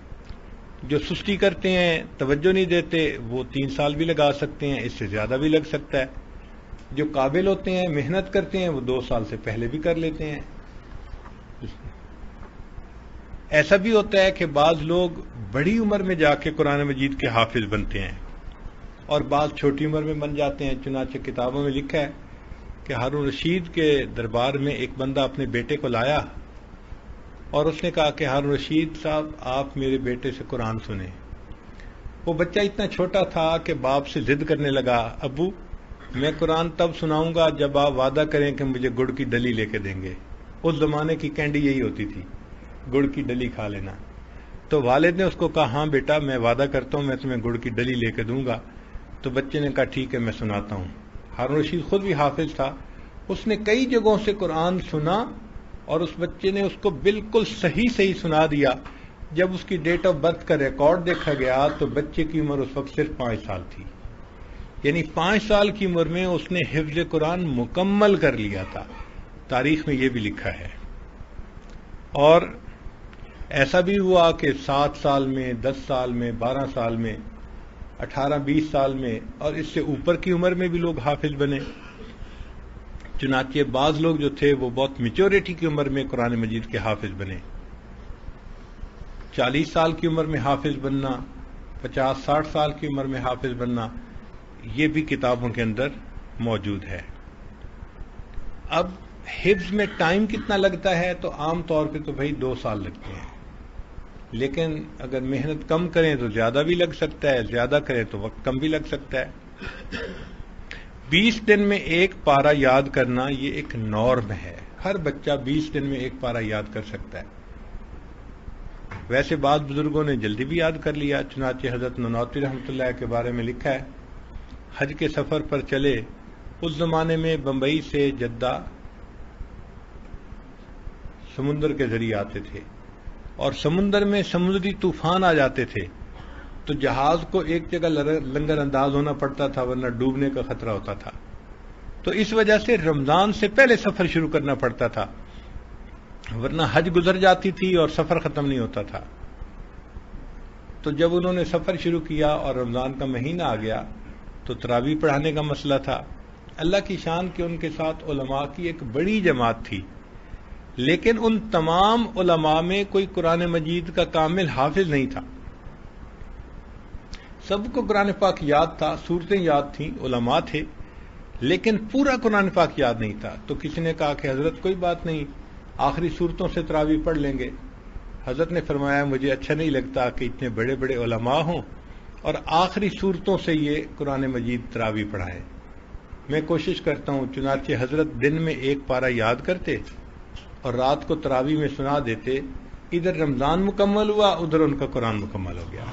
جو سستی کرتے ہیں، توجہ نہیں دیتے، وہ 3 سال بھی لگا سکتے ہیں، اس سے زیادہ بھی لگ سکتا ہے. جو قابل ہوتے ہیں، محنت کرتے ہیں، وہ 2 سال سے پہلے بھی کر لیتے ہیں. ایسا بھی ہوتا ہے کہ بعض لوگ بڑی عمر میں جا کے قرآن مجید کے حافظ بنتے ہیں اور بعض چھوٹی عمر میں بن جاتے ہیں. چنانچہ کتابوں میں لکھا ہے کہ ہارون رشید کے دربار میں ایک بندہ اپنے بیٹے کو لایا اور اس نے کہا کہ ہارون رشید صاحب آپ میرے بیٹے سے قرآن سنیں. وہ بچہ اتنا چھوٹا تھا کہ باپ سے ضد کرنے لگا، ابو میں قرآن تب سناؤں گا جب آپ وعدہ کریں کہ مجھے گڑ کی ڈلی لے کے دیں گے. اس زمانے کی کینڈی یہی ہوتی تھی، گڑ کی ڈلی کھا لینا. تو والد نے اس کو کہا ہاں بیٹا میں وعدہ کرتا ہوں میں تمہیں گڑ کی ڈلی لے کے دوں گا. تو بچے نے کہا ٹھیک ہے میں سناتا ہوں. ہارون رشید خود بھی حافظ تھا. اس نے کئی جگہوں سے قرآن سنا اور اس بچے نے اس کو بالکل صحیح سنا دیا. جب اس کی ڈیٹ آف برتھ کا ریکارڈ دیکھا گیا تو بچے کی عمر اس وقت صرف 5 سال تھی. یعنی 5 سال کی عمر میں اس نے حفظ قرآن مکمل کر لیا تھا. تاریخ میں یہ بھی لکھا ہے. اور ایسا بھی ہوا کہ 7 سال میں، 10 سال میں، 12 سال میں، 18-20 سال میں اور اس سے اوپر کی عمر میں بھی لوگ حافظ بنے. چنانچہ بعض لوگ جو تھے وہ بہت میچورٹی کی عمر میں قرآن مجید کے حافظ بنے. 40 سال کی عمر میں حافظ بننا، 50-60 سال کی عمر میں حافظ بننا، یہ بھی کتابوں کے اندر موجود ہے. اب حفظ میں ٹائم کتنا لگتا ہے تو عام طور پہ تو بھائی 2 سال لگتے ہیں، لیکن اگر محنت کم کریں تو زیادہ بھی لگ سکتا ہے، زیادہ کریں تو وقت کم بھی لگ سکتا ہے. 20 دن میں ایک پارہ یاد کرنا یہ ایک نارم ہے. ہر بچہ 20 دن میں ایک پارہ یاد کر سکتا ہے. ویسے بعض بزرگوں نے جلدی بھی یاد کر لیا. چنانچہ حضرت نانوتوی رحمۃ اللہ کے بارے میں لکھا ہے حج کے سفر پر چلے. اس زمانے میں بمبئی سے جدہ سمندر کے ذریعے آتے تھے اور سمندر میں سمندری طوفان آ جاتے تھے تو جہاز کو ایک جگہ لنگر انداز ہونا پڑتا تھا ورنہ ڈوبنے کا خطرہ ہوتا تھا. تو اس وجہ سے رمضان سے پہلے سفر شروع کرنا پڑتا تھا ورنہ حج گزر جاتی تھی اور سفر ختم نہیں ہوتا تھا. تو جب انہوں نے سفر شروع کیا اور رمضان کا مہینہ آ گیا تو تراویح پڑھانے کا مسئلہ تھا. اللہ کی شان کہ ان کے ساتھ علماء کی ایک بڑی جماعت تھی، لیکن ان تمام علماء میں کوئی قرآن مجید کا کامل حافظ نہیں تھا. سب کو قرآن پاک یاد تھا، سورتیں یاد تھیں، علماء تھے، لیکن پورا قرآن پاک یاد نہیں تھا. تو کسی نے کہا کہ حضرت کوئی بات نہیں، آخری سورتوں سے تراویح پڑھ لیں گے. حضرت نے فرمایا مجھے اچھا نہیں لگتا کہ اتنے بڑے بڑے علماء ہوں اور آخری صورتوں سے یہ قرآن مجید تراویح پڑھائیں. میں کوشش کرتا ہوں، چنانچہ حضرت دن میں ایک پارہ یاد کرتے اور رات کو تراویح میں سنا دیتے. ادھر رمضان مکمل ہوا، ادھر ان کا قرآن مکمل ہو گیا.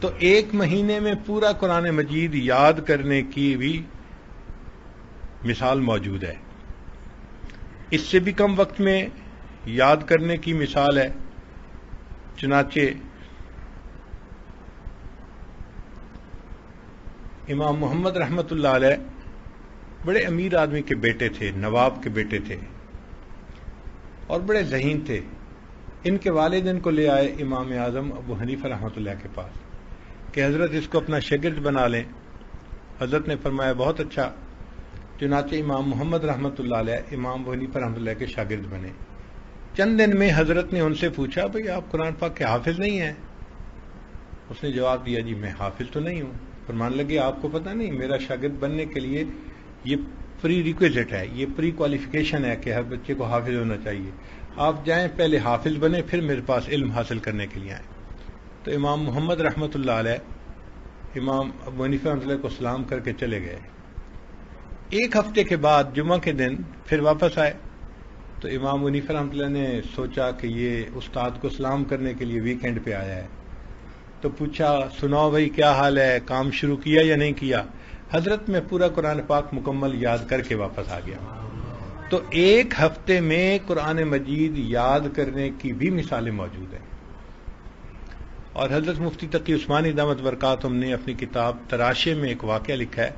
تو ایک مہینے میں پورا قرآن مجید یاد کرنے کی بھی مثال موجود ہے. اس سے بھی کم وقت میں یاد کرنے کی مثال ہے. چنانچہ امام محمد رحمۃ اللہ علیہ بڑے امیر آدمی کے بیٹے تھے، نواب کے بیٹے تھے اور بڑے ذہین تھے. ان کے والد ان کو لے آئے امام اعظم ابو حنیفہ رحمۃ اللہ کے پاس کہ حضرت اس کو اپنا شاگرد بنا لیں. حضرت نے فرمایا بہت اچھا. چنانچہ امام محمد رحمۃ اللہ علیہ امام ابو حنیفہ رحمۃ اللہ کے شاگرد بنے. چند دن میں حضرت نے ان سے پوچھا بھئی آپ قرآن پاک کے حافظ نہیں ہیں؟ اس نے جواب دیا جی میں حافظ تو نہیں ہوں. فرمان لگے آپ کو پتہ نہیں میرا شاگرد بننے کے لیے یہ پری ریکویزٹ ہے، یہ پری کوالیفیکیشن ہے کہ ہر بچے کو حافظ ہونا چاہیے. آپ جائیں پہلے حافظ بنے پھر میرے پاس علم حاصل کرنے کے لیے آئیں. تو امام محمد رحمۃ اللہ علیہ امام ابو حنیفہ رحمۃ اللہ کو سلام کر کے چلے گئے. ایک ہفتے کے بعد جمعہ کے دن پھر واپس آئے تو امام ابو حنیفہ رحمۃ اللہ نے سوچا کہ یہ استاد کو سلام کرنے کے لیے ویکینڈ پہ آیا ہے. تو پوچھا سناؤ بھائی کیا حال ہے، کام شروع کیا یا نہیں کیا؟ حضرت میں پورا قرآن پاک مکمل یاد کر کے واپس آ گیا. تو ایک ہفتے میں قرآن مجید یاد کرنے کی بھی مثالیں موجود ہیں. اور حضرت مفتی تقی عثمانی دامت برکاتہم نے اپنی کتاب تراشے میں ایک واقعہ لکھا ہے.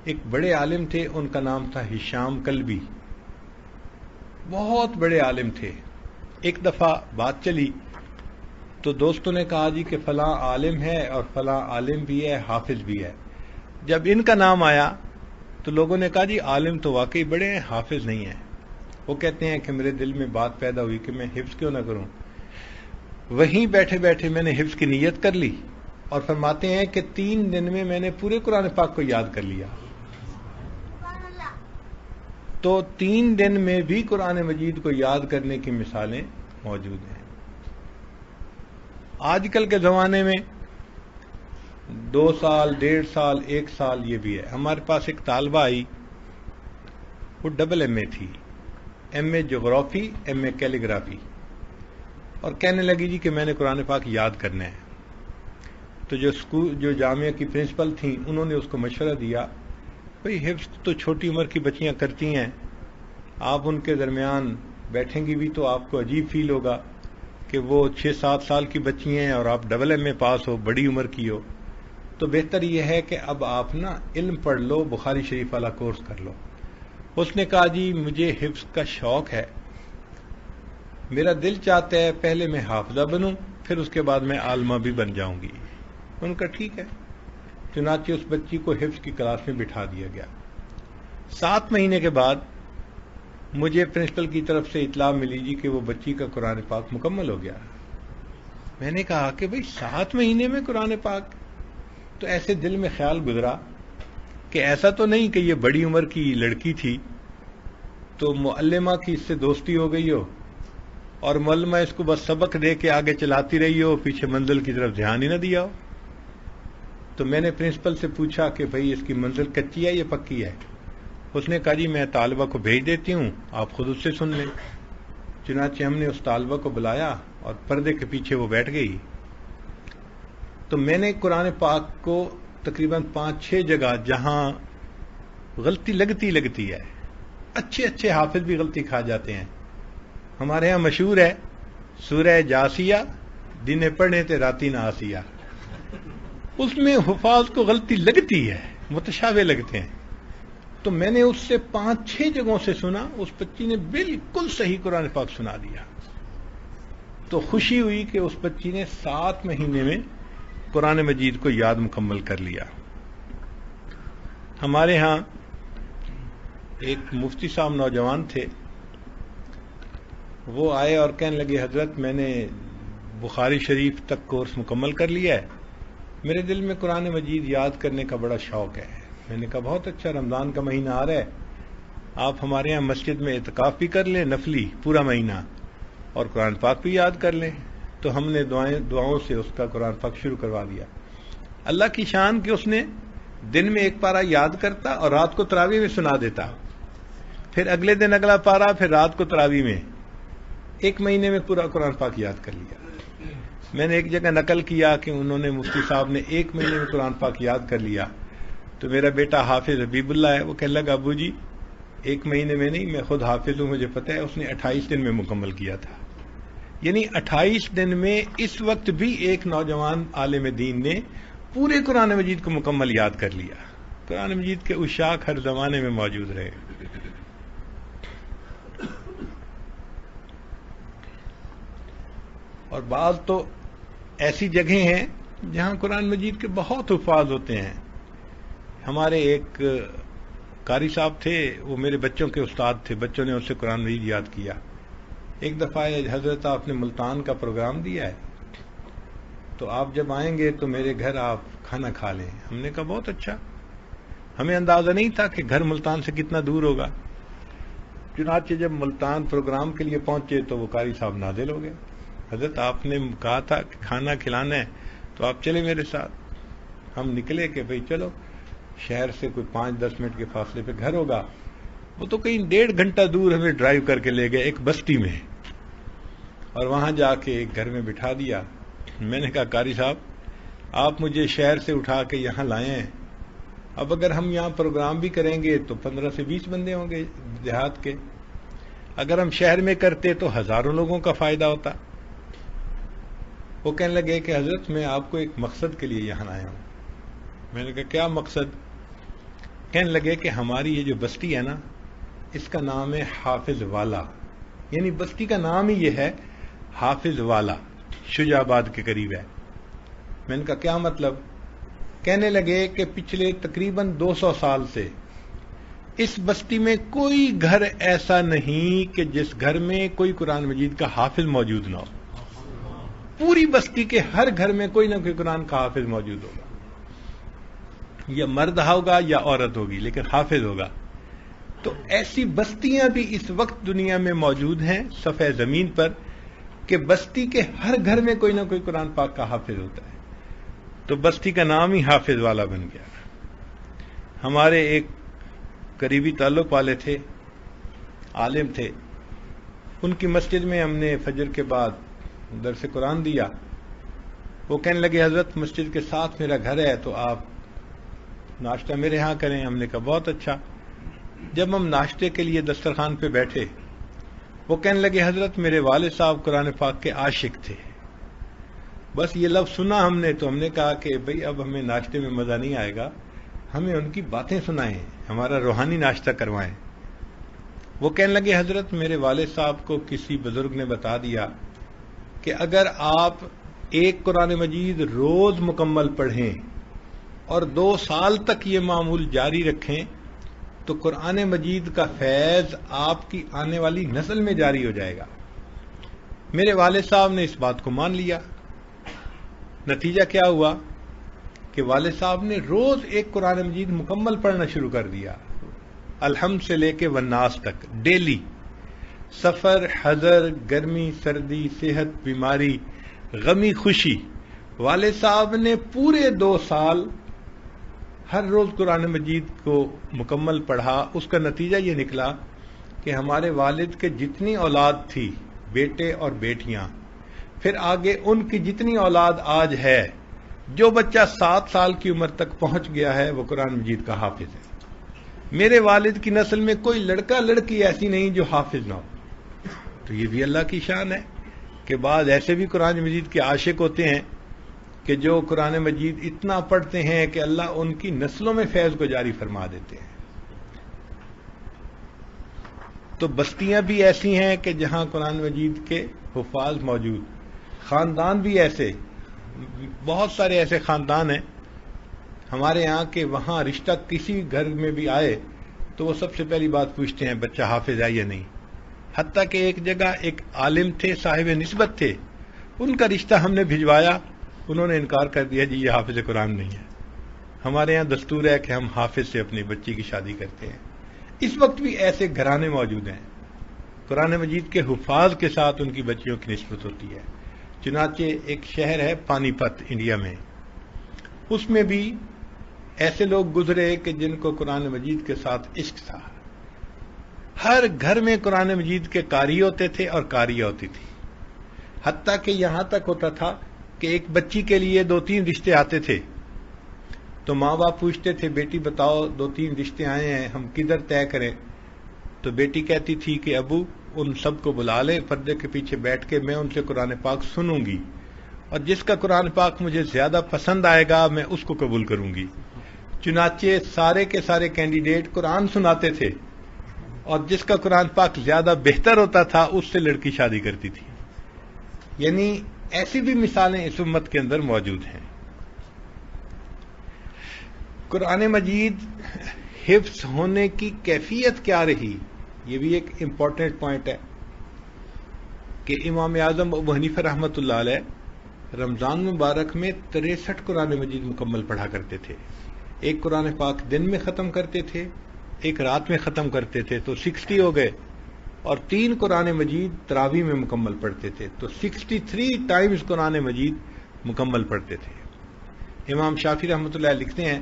ایک بڑے عالم تھے، ان کا نام تھا ہشام کلبی. بہت بڑے عالم تھے. ایک دفعہ بات چلی تو دوستوں نے کہا جی کہ فلاں عالم ہے اور فلاں عالم بھی ہے، حافظ بھی ہے. جب ان کا نام آیا تو لوگوں نے کہا جی عالم تو واقعی بڑے ہیں، حافظ نہیں ہیں. وہ کہتے ہیں کہ میرے دل میں بات پیدا ہوئی کہ میں حفظ کیوں نہ کروں. وہیں بیٹھے بیٹھے میں نے حفظ کی نیت کر لی اور فرماتے ہیں کہ 3 دن میں میں نے پورے قرآن پاک کو یاد کر لیا. تو 3 دن میں بھی قرآن مجید کو یاد کرنے کی مثالیں موجود ہیں. آج کل کے زمانے میں 2 سال 1.5 سال 1 سال یہ بھی ہے. ہمارے پاس ایک طالبہ آئی، وہ ڈبل ایم اے تھی، ایم اے جغرافی ایم اے کیلیگرافی، اور کہنے لگی جی کہ میں نے قرآن پاک یاد کرنا ہے. تو جو جامعہ کی پرنسپل تھیں انہوں نے اس کو مشورہ دیا بھئی حفظ تو چھوٹی عمر کی بچیاں کرتی ہیں، آپ ان کے درمیان بیٹھیں گی بھی تو آپ کو عجیب فیل ہوگا کہ وہ 6-7 سال کی بچی ہیں اور آپ ڈبل ایم اے پاس ہو، بڑی عمر کی ہو. تو بہتر یہ ہے کہ اب آپ نا علم پڑھ لو، بخاری شریف والا کورس کر لو. اس نے کہا جی مجھے حفظ کا شوق ہے، میرا دل چاہتا ہے پہلے میں حافظہ بنوں پھر اس کے بعد میں عالمہ بھی بن جاؤں گی. ان کا ٹھیک ہے. چنانچہ اس بچی کو حفظ کی کلاس میں بٹھا دیا گیا. 7 مہینے کے بعد مجھے پرنسپل کی طرف سے اطلاع ملی جی کہ وہ بچی کا قرآن پاک مکمل ہو گیا. میں نے کہا کہ بھئی 7 مہینے میں قرآن پاک؟ تو ایسے دل میں خیال گزرا کہ ایسا تو نہیں کہ یہ بڑی عمر کی لڑکی تھی تو معلمہ کی اس سے دوستی ہو گئی ہو اور معلمہ اس کو بس سبق دے کے آگے چلاتی رہی ہو، پیچھے منزل کی طرف دھیان ہی نہ دیا ہو. تو میں نے پرنسپل سے پوچھا کہ بھئی اس کی منزل کچی ہے یا پکی ہے؟ اس نے کہا جی میں طالبہ کو بھیج دیتی ہوں، آپ خود اس سے سن لیں. چنانچہ ہم نے اس طالبہ کو بلایا اور پردے کے پیچھے وہ بیٹھ گئی. تو میں نے قرآن پاک کو تقریباً 5-6 جگہ جہاں غلطی لگتی ہے، اچھے حافظ بھی غلطی کھا جاتے ہیں. ہمارے ہاں مشہور ہے سورہ جاسیہ دن پڑھنے تے راتی نہ آسیہ، اس میں حفاظ کو غلطی لگتی ہے، متشابہ لگتے ہیں. تو میں نے اس سے 5-6 جگہوں سے سنا، اس بچی نے بالکل صحیح قرآن پاک سنا دیا. تو خوشی ہوئی کہ اس بچی نے 7 مہینے میں قرآن مجید کو یاد مکمل کر لیا. ہمارے ہاں ایک مفتی صاحب نوجوان تھے، وہ آئے اور کہنے لگے حضرت میں نے بخاری شریف تک کورس مکمل کر لیا ہے، میرے دل میں قرآن مجید یاد کرنے کا بڑا شوق ہے. میں نے کہا بہت اچھا، رمضان کا مہینہ آ رہا ہے، آپ ہمارے ہاں مسجد میں اعتکاف بھی کر لیں نفلی پورا مہینہ، اور قرآن پاک بھی یاد کر لیں. تو ہم نے دعاؤں سے اس کا قرآن پاک شروع کروا دیا. اللہ کی شان کہ اس نے دن میں ایک پارہ یاد کرتا اور رات کو تراویح میں سنا دیتا، پھر اگلے دن اگلا پارہ، پھر رات کو تراویح میں. 1 مہینے میں پورا قرآن پاک یاد کر لیا. میں نے ایک جگہ نقل کیا کہ انہوں نے مفتی صاحب نے 1 مہینے میں قرآن پاک یاد کر لیا. تو میرا بیٹا حافظ حبیب اللہ ہے، وہ کہنے لگا ابو جی 1 مہینے میں نہیں، میں خود حافظ ہوں، مجھے پتہ ہے. اس نے 28 دن میں مکمل کیا تھا. یعنی 28 دن میں اس وقت بھی ایک نوجوان عالم دین نے پورے قرآن مجید کو مکمل یاد کر لیا. قرآن مجید کے عشاق ہر زمانے میں موجود رہے. اور بعض تو ایسی جگہیں ہیں جہاں قرآن مجید کے بہت حفاظ ہوتے ہیں. ہمارے ایک قاری صاحب تھے، وہ میرے بچوں کے استاد تھے، بچوں نے ان سے قرآن مجید یاد کیا. ایک دفعہ حضرت آپ نے ملتان کا پروگرام دیا ہے، تو آپ جب آئیں گے تو میرے گھر آپ کھانا کھا لیں. ہم نے کہا بہت اچھا. ہمیں اندازہ نہیں تھا کہ گھر ملتان سے کتنا دور ہوگا. چنانچہ جب ملتان پروگرام کے لیے پہنچے تو وہ قاری صاحب نازل ہو گئے. حضرت آپ نے کہا تھا کہ کھانا کھلانا ہے تو آپ چلے میرے ساتھ. ہم نکلے کہ بھئی چلو، شہر سے کوئی 5-10 منٹ کے فاصلے پہ گھر ہوگا. وہ تو کہیں 1.5 گھنٹہ دور ہمیں ڈرائیو کر کے لے گئے ایک بستی میں، اور وہاں جا کے ایک گھر میں بٹھا دیا. میں نے کہا قاری صاحب آپ مجھے شہر سے اٹھا کے یہاں لائے ہیں، اب اگر ہم یہاں پروگرام بھی کریں گے تو 15 سے 20 بندے ہوں گے دیہات کے، اگر ہم شہر میں کرتے تو ہزاروں لوگوں کا فائدہ ہوتا. وہ کہنے لگے کہ حضرت میں آپ کو ایک مقصد کے لیے یہاں آیا ہوں. میں نے کہا کیا مقصد؟ کہنے لگے کہ ہماری یہ جو بستی ہے نا، اس کا نام ہے حافظ والا. یعنی بستی کا نام ہی یہ ہے حافظ والا، شجاع آباد کے قریب ہے. میں نے کہا کیا مطلب؟ کہنے لگے کہ پچھلے تقریباً 200 سال سے اس بستی میں کوئی گھر ایسا نہیں کہ جس گھر میں کوئی قرآن مجید کا حافظ موجود نہ ہو. پوری بستی کے ہر گھر میں کوئی نہ کوئی قرآن کا حافظ موجود ہوگا، یا مرد ہوگا یا عورت ہوگی، لیکن حافظ ہوگا. تو ایسی بستیاں بھی اس وقت دنیا میں موجود ہیں صفحہ زمین پر کہ بستی کے ہر گھر میں کوئی نہ کوئی قرآن پاک کا حافظ ہوتا ہے. تو بستی کا نام ہی حافظ والا بن گیا. ہمارے ایک قریبی تعلق والے تھے، عالم تھے، ان کی مسجد میں ہم نے فجر کے بعد درس قرآن دیا. وہ کہنے لگے حضرت مسجد کے ساتھ میرا گھر ہے تو آپ ناشتہ میرے ہاں کریں. ہم نے کہا بہت اچھا. جب ہم ناشتے کے لیے دسترخوان پہ بیٹھے، وہ کہنے لگے حضرت میرے والد صاحب قرآن پاک کے عاشق تھے. بس یہ لفظ سنا ہم نے تو ہم نے کہا کہ بھئی اب ہمیں ناشتے میں مزہ نہیں آئے گا، ہمیں ان کی باتیں سنائیں، ہمارا روحانی ناشتہ کروائیں. وہ کہنے لگے حضرت میرے والد صاحب کو کسی بزرگ نے بتا دیا کہ اگر آپ ایک قرآن مجید روز مکمل پڑھیں اور 2 سال تک یہ معمول جاری رکھیں تو قرآن مجید کا فیض آپ کی آنے والی نسل میں جاری ہو جائے گا. میرے والد صاحب نے اس بات کو مان لیا. نتیجہ کیا ہوا کہ والد صاحب نے روز ایک قرآن مجید مکمل پڑھنا شروع کر دیا، الحمد سے لے کے والناس تک، ڈیلی. سفر، حضر، گرمی، سردی، صحت، بیماری، غمی، خوشی، والد صاحب نے پورے 2 سال ہر روز قرآن مجید کو مکمل پڑھا. اس کا نتیجہ یہ نکلا کہ ہمارے والد کے جتنی اولاد تھی، بیٹے اور بیٹیاں، پھر آگے ان کی جتنی اولاد آج ہے، جو بچہ 7 سال کی عمر تک پہنچ گیا ہے وہ قرآن مجید کا حافظ ہے. میرے والد کی نسل میں کوئی لڑکا لڑکی ایسی نہیں جو حافظ نہ ہو. تو یہ بھی اللہ کی شان ہے کہ بعض ایسے بھی قرآن مجید کے عاشق ہوتے ہیں کہ جو قرآن مجید اتنا پڑھتے ہیں کہ اللہ ان کی نسلوں میں فیض کو جاری فرما دیتے ہیں. تو بستیاں بھی ایسی ہیں کہ جہاں قرآن مجید کے حفاظ موجود، خاندان بھی ایسے، بہت سارے ایسے خاندان ہیں ہمارے یہاں کہ وہاں رشتہ کسی گھر میں بھی آئے تو وہ سب سے پہلی بات پوچھتے ہیں بچہ حافظ ہے یا نہیں. حتیٰ کہ ایک جگہ ایک عالم تھے، صاحب نسبت تھے، ان کا رشتہ ہم نے بھجوایا، انہوں نے انکار کر دیا جی یہ حافظ قرآن نہیں ہے. ہمارے یہاں دستور ہے کہ ہم حافظ سے اپنی بچی کی شادی کرتے ہیں. اس وقت بھی ایسے گھرانے موجود ہیں. قرآن مجید کے حفاظ کے ساتھ ان کی بچیوں کی نسبت ہوتی ہے. چنانچہ ایک شہر ہے پانی پت انڈیا میں، اس میں بھی ایسے لوگ گزرے کہ جن کو قرآن مجید کے ساتھ عشق تھا. ہر گھر میں قرآن مجید کے قاری ہوتے تھے اور قاریہ ہوتی تھی، حتیٰ کہ یہاں تک ہوتا تھا کہ ایک بچی کے لیے 2-3 رشتے آتے تھے تو ماں باپ پوچھتے تھے بیٹی بتاؤ 2-3 رشتے آئے ہیں ہم کدھر طے کریں؟ تو بیٹی کہتی تھی کہ ابو ان سب کو بلا لیں، پردے کے پیچھے بیٹھ کے میں ان سے قرآن پاک سنوں گی اور جس کا قرآن پاک مجھے زیادہ پسند آئے گا میں اس کو قبول کروں گی. چنانچہ سارے کے سارے کینڈیڈیٹ قرآن سناتے تھے اور جس کا قرآن پاک زیادہ بہتر ہوتا تھا اس سے لڑکی شادی کرتی تھی. یعنی ایسی بھی مثالیں اس امت کے اندر موجود ہیں. قرآن مجید حفظ ہونے کی کیفیت کیا رہی، یہ بھی ایک امپورٹنٹ پوائنٹ ہے کہ امام اعظم ابو حنیفہ رحمۃ اللہ علیہ رمضان مبارک میں 63 قرآن مجید مکمل پڑھا کرتے تھے. ایک قرآن پاک دن میں ختم کرتے تھے، ایک رات میں ختم کرتے تھے تو 60 ہو گئے، اور 3 قرآن مجید تراویح میں مکمل پڑھتے تھے تو 63 ٹائمز قرآن مجید مکمل پڑھتے تھے. امام شافعی رحمۃ اللہ علیہ لکھتے ہیں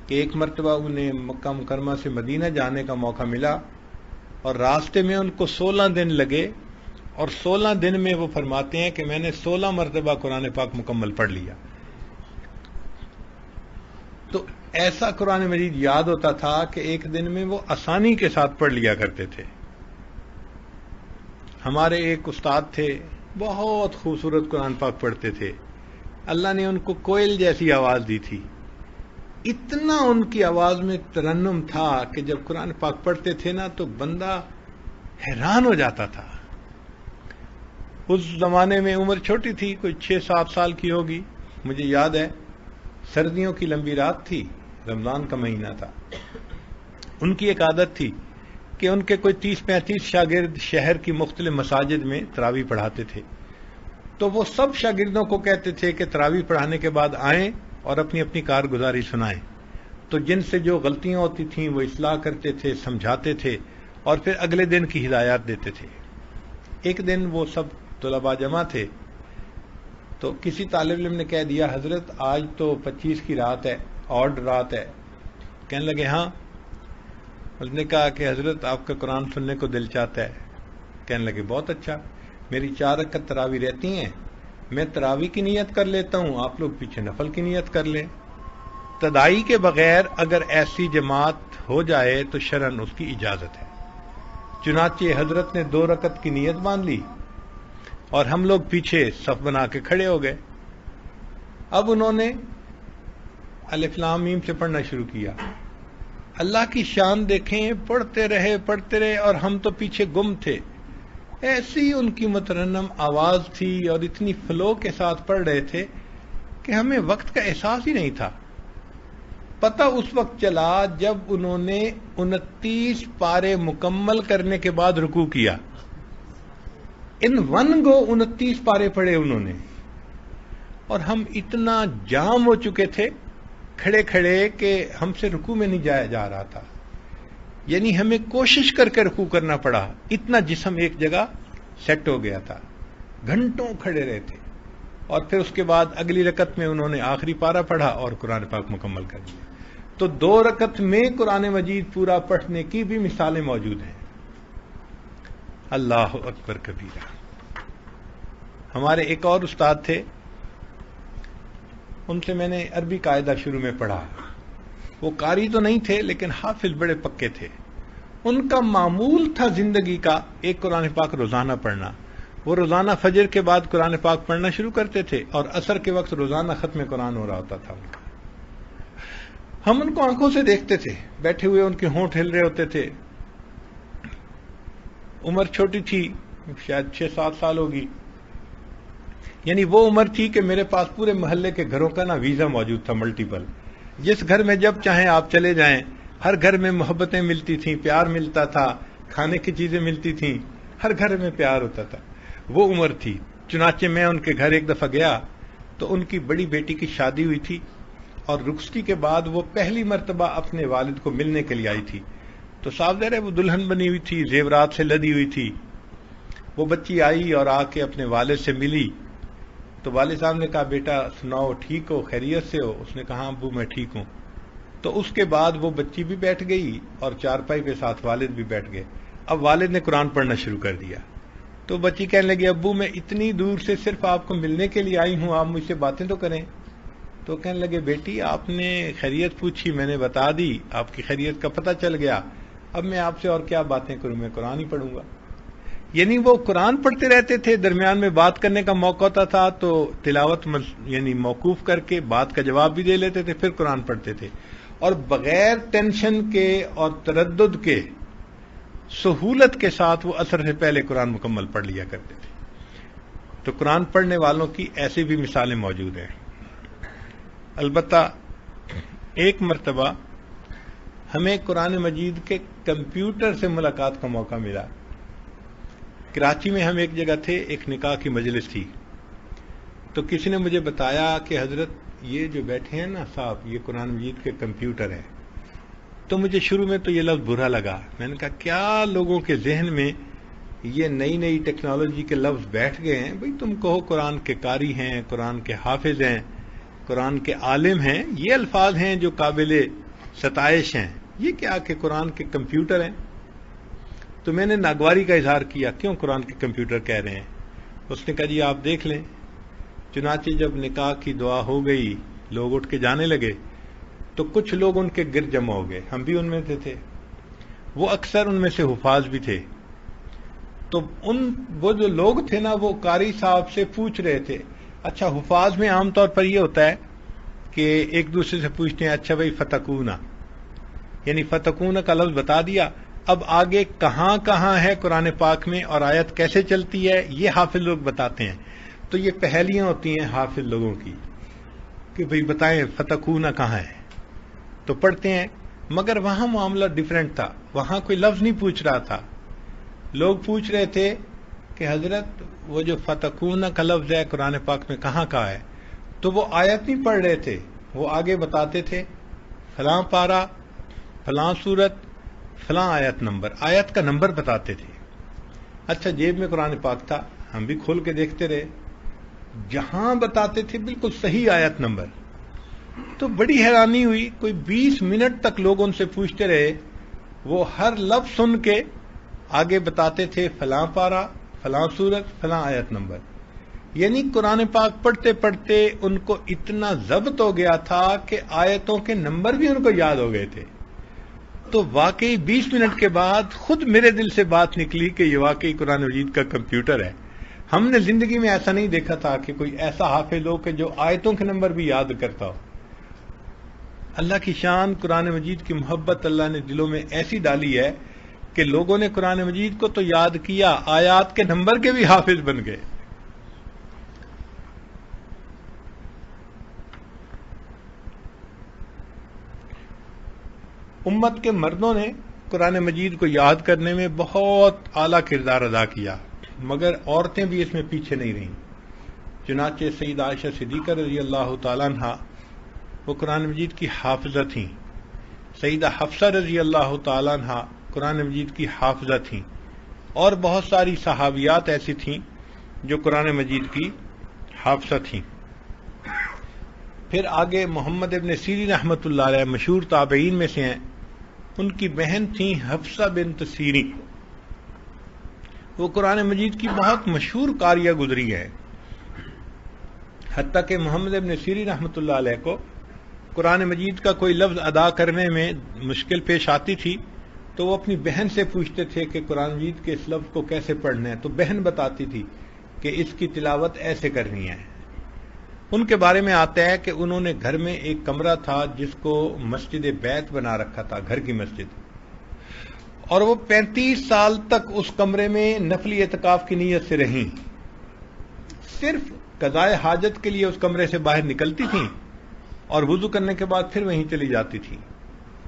کہ ایک مرتبہ انہیں مکہ مکرمہ سے مدینہ جانے کا موقع ملا اور راستے میں ان کو 16 دن لگے، اور 16 دن میں وہ فرماتے ہیں کہ میں نے 16 مرتبہ قرآن پاک مکمل پڑھ لیا. تو ایسا قرآن مجید یاد ہوتا تھا کہ ایک دن میں وہ آسانی کے ساتھ پڑھ لیا کرتے تھے. ہمارے ایک استاد تھے، بہت خوبصورت قرآن پاک پڑھتے تھے. اللہ نے ان کو کوئل جیسی آواز دی تھی. اتنا ان کی آواز میں ترنم تھا کہ جب قرآن پاک پڑھتے تھے نا تو بندہ حیران ہو جاتا تھا. اس زمانے میں عمر چھوٹی تھی، کوئی 6-7 سال کی ہوگی. مجھے یاد ہے سردیوں کی لمبی رات تھی، رمضان کا مہینہ تھا. ان کی ایک عادت تھی کہ ان کے کوئی 30-35 شاگرد شہر کی مختلف مساجد میں تراویح پڑھاتے تھے. تو وہ سب شاگردوں کو کہتے تھے کہ تراویح پڑھانے کے بعد آئیں اور اپنی اپنی کارگزاری سنائیں. تو جن سے جو غلطیاں ہوتی تھیں وہ اصلاح کرتے تھے، سمجھاتے تھے اور پھر اگلے دن کی ہدایات دیتے تھے. ایک دن وہ سب طلباء جمع تھے تو کسی طالب علم نے کہہ دیا حضرت آج تو 25 کی رات ہے، آڈ رات ہے. کہنے لگے ہاں. اس نے کہا کہ حضرت آپ کا قرآن سننے کو دل چاہتا ہے. کہنے لگے بہت اچھا، میری 4 رکعت تراویح رہتی ہیں، میں تراویح کی نیت کر لیتا ہوں، آپ لوگ پیچھے نفل کی نیت کر لیں. تدائی کے بغیر اگر ایسی جماعت ہو جائے تو شرعاً اس کی اجازت ہے. چنانچہ حضرت نے 2 رکعت کی نیت باندھ لی اور ہم لوگ پیچھے صف بنا کے کھڑے ہو گئے. اب انہوں نے الف لام میم سے پڑھنا شروع کیا. اللہ کی شان دیکھیں، پڑھتے رہے اور ہم تو پیچھے گم تھے. ایسی ان کی مترنم آواز تھی اور اتنی فلو کے ساتھ پڑھ رہے تھے کہ ہمیں وقت کا احساس ہی نہیں تھا. پتہ اس وقت چلا جب انہوں نے 29 پارے مکمل کرنے کے بعد رکوع کیا. ان ون گو 29 پارے پڑھے انہوں نے، اور ہم اتنا جام ہو چکے تھے کھڑے کھڑے کہ ہم سے رکوع میں نہیں جایا جا رہا تھا. یعنی ہمیں کوشش کر کے رکوع کرنا پڑا، اتنا جسم ایک جگہ سیٹ ہو گیا تھا. گھنٹوں کھڑے رہے تھے اور پھر اس کے بعد اگلی رکعت میں انہوں نے آخری پارہ پڑھا اور قرآن پاک مکمل کر دیا. تو 2 رکعت میں قرآن مجید پورا پڑھنے کی بھی مثالیں موجود ہیں. اللہ اکبر کبیرہ. ہمارے ایک اور استاد تھے، ان سے میں نے عربی قاعدہ شروع میں پڑھا. وہ قاری تو نہیں تھے لیکن حافظ بڑے پکے تھے. ان کا معمول تھا زندگی کا ایک قرآن پاک روزانہ پڑھنا. وہ روزانہ فجر کے بعد قرآن پاک پڑھنا شروع کرتے تھے اور عصر کے وقت روزانہ ختم قرآن ہو رہا ہوتا تھا ان کا. ہم ان کو آنکھوں سے دیکھتے تھے، بیٹھے ہوئے ان کے ہونٹ ہل رہے ہوتے تھے. عمر چھوٹی تھی، شاید 6-7 سال ہوگی. یعنی وہ عمر تھی کہ میرے پاس پورے محلے کے گھروں کا ویزا موجود تھا، ملٹیپل. جس گھر میں جب چاہیں آپ چلے جائیں. ہر گھر میں محبتیں ملتی تھیں، پیار ملتا تھا، کھانے کی چیزیں ملتی تھیں، ہر گھر میں پیار ہوتا تھا. وہ عمر تھی. چنانچہ میں ان کے گھر ایک دفعہ گیا تو ان کی بڑی بیٹی کی شادی ہوئی تھی اور رخصتی کے بعد وہ پہلی مرتبہ اپنے والد کو ملنے کے لیے آئی تھی. تو صاف ظاہر ہے وہ دلہن بنی ہوئی تھی، زیورات سے لدی ہوئی تھی. وہ بچی آئی اور آ کے اپنے والد سے ملی تو والد صاحب نے کہا بیٹا سناؤ ٹھیک ہو، خیریت سے ہو؟ اس نے کہا ابو میں ٹھیک ہوں. تو اس کے بعد وہ بچی بھی بیٹھ گئی اور چارپائی پہ ساتھ والد بھی بیٹھ گئے. اب والد نے قرآن پڑھنا شروع کر دیا. تو بچی کہنے لگی ابو میں اتنی دور سے صرف آپ کو ملنے کے لیے آئی ہوں، آپ مجھ سے باتیں تو کریں. تو کہنے لگے بیٹی آپ نے خیریت پوچھی، میں نے بتا دی، آپ کی خیریت کا پتہ چل گیا، اب میں آپ سے اور کیا باتیں کروں، میں قرآن ہی پڑھوں گا. یعنی وہ قرآن پڑھتے رہتے تھے، درمیان میں بات کرنے کا موقع ہوتا تھا تو تلاوت یعنی موقوف کر کے بات کا جواب بھی دے لیتے تھے، پھر قرآن پڑھتے تھے، اور بغیر ٹینشن کے اور تردد کے سہولت کے ساتھ وہ عصر سے پہلے قرآن مکمل پڑھ لیا کرتے تھے. تو قرآن پڑھنے والوں کی ایسی بھی مثالیں موجود ہیں. البتہ ایک مرتبہ ہمیں قرآن مجید کے کمپیوٹر سے ملاقات کا موقع ملا. کراچی میں ہم ایک جگہ تھے، ایک نکاح کی مجلس تھی، تو کسی نے مجھے بتایا کہ حضرت یہ جو بیٹھے ہیں نا صاحب، یہ قرآن مجید کے کمپیوٹر ہیں. تو مجھے شروع میں تو یہ لفظ برا لگا. میں نے کہا کیا لوگوں کے ذہن میں یہ نئی نئی ٹیکنالوجی کے لفظ بیٹھ گئے ہیں؟ بھئی تم کہو قرآن کے قاری ہیں، قرآن کے حافظ ہیں، قرآن کے عالم ہیں، یہ الفاظ ہیں جو قابل ستائش ہیں. یہ کیا کہ قرآن کے کمپیوٹر ہیں؟ تو میں نے ناگواری کا اظہار کیا، کیوں قرآن کے کمپیوٹر کہہ رہے ہیں؟ اس نے کہا جی آپ دیکھ لیں. چنانچہ جب نکاح کی دعا ہو گئی، لوگ اٹھ کے جانے لگے تو کچھ لوگ ان کے گرد جمع ہو گئے، ہم بھی ان میں تھے. وہ اکثر ان میں سے حفاظ بھی تھے. تو وہ جو لوگ تھے نا وہ قاری صاحب سے پوچھ رہے تھے. اچھا حفاظ میں عام طور پر یہ ہوتا ہے کہ ایک دوسرے سے پوچھتے ہیں اچھا بھائی فتکونا، یعنی فتکونا کا لفظ بتا دیا، اب آگے کہاں کہاں ہے قرآن پاک میں اور آیت کیسے چلتی ہے یہ حافظ لوگ بتاتے ہیں. تو یہ پہلیاں ہوتی ہیں حافظ لوگوں کی کہ بھئی بتائیں فتکونا کہاں ہے، تو پڑھتے ہیں. مگر وہاں معاملہ ڈیفرنٹ تھا، وہاں کوئی لفظ نہیں پوچھ رہا تھا. لوگ پوچھ رہے تھے کہ حضرت وہ جو فتکونا کا لفظ ہے قرآن پاک میں کہاں کہاں ہے؟ تو وہ آیت نہیں پڑھ رہے تھے، وہ آگے بتاتے تھے فلاں پارہ، فلاں سورت، فلاں آیت نمبر، آیت کا نمبر بتاتے تھے. اچھا جیب میں قرآن پاک تھا، ہم بھی کھول کے دیکھتے رہے، جہاں بتاتے تھے بالکل صحیح آیت نمبر. تو بڑی حیرانی ہوئی، کوئی 20 منٹ تک لوگ ان سے پوچھتے رہے، وہ ہر لفظ سن کے آگے بتاتے تھے فلاں پارہ، فلاں سورت، فلاں آیت نمبر. یعنی قرآن پاک پڑھتے پڑھتے ان کو اتنا ضبط ہو گیا تھا کہ آیتوں کے نمبر بھی ان کو یاد ہو گئے تھے. تو واقعی 20 منٹ کے بعد خود میرے دل سے بات نکلی کہ یہ واقعی قرآن مجید کا کمپیوٹر ہے. ہم نے زندگی میں ایسا نہیں دیکھا تھا کہ کوئی ایسا حافظ ہو کہ جو آیتوں کے نمبر بھی یاد کرتا ہو. اللہ کی شان، قرآن مجید کی محبت اللہ نے دلوں میں ایسی ڈالی ہے کہ لوگوں نے قرآن مجید کو تو یاد کیا، آیات کے نمبر کے بھی حافظ بن گئے. امت کے مردوں نے قرآن مجید کو یاد کرنے میں بہت اعلیٰ کردار ادا کیا، مگر عورتیں بھی اس میں پیچھے نہیں رہیں. چنانچہ سیدہ عائشہ صدیقہ رضی اللہ تعالیٰ عنہ وہ قرآن مجید کی حافظہ تھیں. سیدہ حفصہ رضی اللہ تعالیٰ عنہ قرآن مجید کی حافظہ تھیں، اور بہت ساری صحابیات ایسی تھیں جو قرآن مجید کی حافظہ تھیں. پھر آگے محمد ابن سیرین رحمۃ اللہ علیہ مشہور تابعین میں سے ہیں، ان کی بہن تھیں حفصہ بنت سیرین، وہ قرآن مجید کی بہت مشہور قاریہ گزری ہے. حتیٰ کہ محمد ابن سیرین رحمۃ اللہ علیہ کو قرآن مجید کا کوئی لفظ ادا کرنے میں مشکل پیش آتی تھی تو وہ اپنی بہن سے پوچھتے تھے کہ قرآن مجید کے اس لفظ کو کیسے پڑھنا ہے، تو بہن بتاتی تھی کہ اس کی تلاوت ایسے کرنی ہے. ان کے بارے میں آتا ہے کہ انہوں نے گھر میں ایک کمرہ تھا جس کو مسجد بیت بنا رکھا تھا، گھر کی مسجد، اور وہ 35 سال تک اس کمرے میں نفلی اعتکاف کی نیت سے رہیں. صرف قضائے حاجت کے لیے اس کمرے سے باہر نکلتی تھیں اور وضو کرنے کے بعد پھر وہیں چلی جاتی تھیں،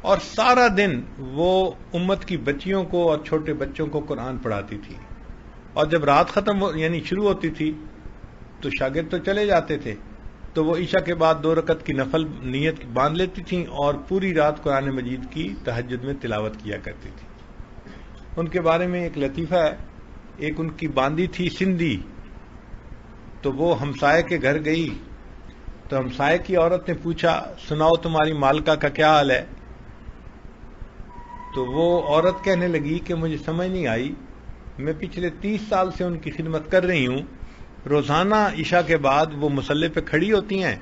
اور سارا دن وہ امت کی بچیوں کو اور چھوٹے بچوں کو قرآن پڑھاتی تھی. اور جب رات ختم یعنی شروع ہوتی تھی تو شاگرد تو چلے جاتے تھے، تو وہ عشاء کے بعد 2 رکعت کی نفل نیت باندھ لیتی تھیں اور پوری رات قرآن مجید کی تہجد میں تلاوت کیا کرتی تھی۔ ان کے بارے میں ایک لطیفہ ہے، ایک ان کی باندی تھی سندھی، تو وہ ہمسائے کے گھر گئی تو ہمسائے کی عورت نے پوچھا سناؤ تمہاری مالکہ کا کیا حال ہے؟ تو وہ عورت کہنے لگی کہ مجھے سمجھ نہیں آئی، میں پچھلے 30 سال سے ان کی خدمت کر رہی ہوں، روزانہ عشاء کے بعد وہ مصلے پہ کھڑی ہوتی ہیں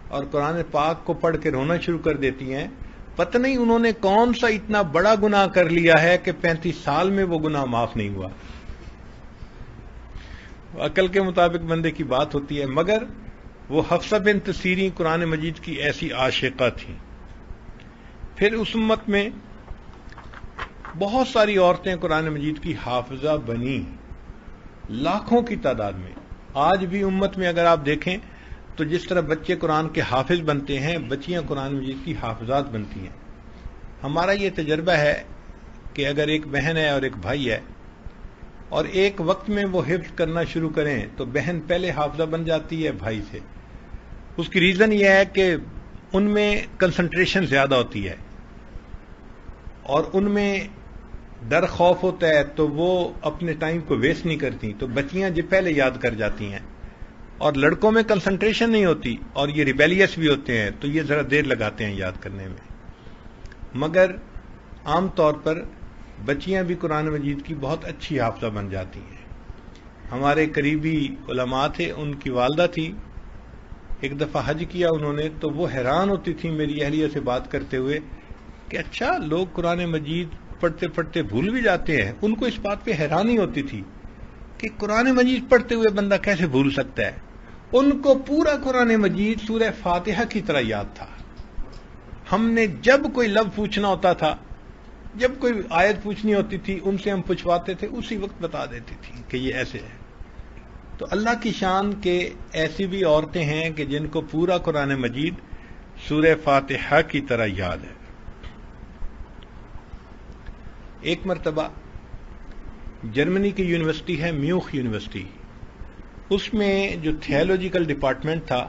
اور قرآن پاک کو پڑھ کے رونا شروع کر دیتی ہیں، پتہ نہیں انہوں نے کون سا اتنا بڑا گناہ کر لیا ہے کہ 35 سال میں وہ گناہ معاف نہیں ہوا۔ عقل کے مطابق بندے کی بات ہوتی ہے، مگر وہ حفصہ بنت سیرین قرآن مجید کی ایسی عاشقہ تھیں۔ پھر اس امت میں بہت ساری عورتیں قرآن مجید کی حافظہ بنی، لاکھوں کی تعداد میں۔ آج بھی امت میں اگر آپ دیکھیں تو جس طرح بچے قرآن کے حافظ بنتے ہیں، بچیاں قرآن مجید کی حافظات بنتی ہیں۔ ہمارا یہ تجربہ ہے کہ اگر ایک بہن ہے اور ایک بھائی ہے اور ایک وقت میں وہ حفظ کرنا شروع کریں تو بہن پہلے حافظہ بن جاتی ہے بھائی سے۔ اس کی ریزن یہ ہے کہ ان میں کنسنٹریشن زیادہ ہوتی ہے اور ان میں ڈر خوف ہوتا ہے، تو وہ اپنے ٹائم کو ویسٹ نہیں کرتی، تو بچیاں جو پہلے یاد کر جاتی ہیں۔ اور لڑکوں میں کنسنٹریشن نہیں ہوتی اور یہ ریبیلیس بھی ہوتے ہیں، تو یہ ذرا دیر لگاتے ہیں یاد کرنے میں۔ مگر عام طور پر بچیاں بھی قرآن مجید کی بہت اچھی حافظہ بن جاتی ہیں۔ ہمارے قریبی علماء تھے، ان کی والدہ تھی، ایک دفعہ حج کیا انہوں نے، تو وہ حیران ہوتی تھی میری اہلیہ سے بات کرتے ہوئے کہ اچھا لوگ قرآن مجید پڑھتے پڑھتے بھول بھی جاتے ہیں۔ ان کو اس بات پہ حیرانی ہوتی تھی کہ قرآن مجید پڑھتے ہوئے بندہ کیسے بھول سکتا ہے۔ ان کو پورا قرآن مجید سورہ فاتحہ کی طرح یاد تھا۔ ہم نے جب کوئی لفظ پوچھنا ہوتا تھا، جب کوئی آیت پوچھنی ہوتی تھی، ان سے ہم پوچھواتے تھے، اسی وقت بتا دیتی تھی کہ یہ ایسے ہے۔ تو اللہ کی شان کے ایسی بھی عورتیں ہیں کہ جن کو پورا قرآن مجید سورہ فاتحہ کی طرح یاد ہے۔ ایک مرتبہ جرمنی کی یونیورسٹی ہے میوخ یونیورسٹی، اس میں جو تھیولوجیکل ڈپارٹمنٹ تھا،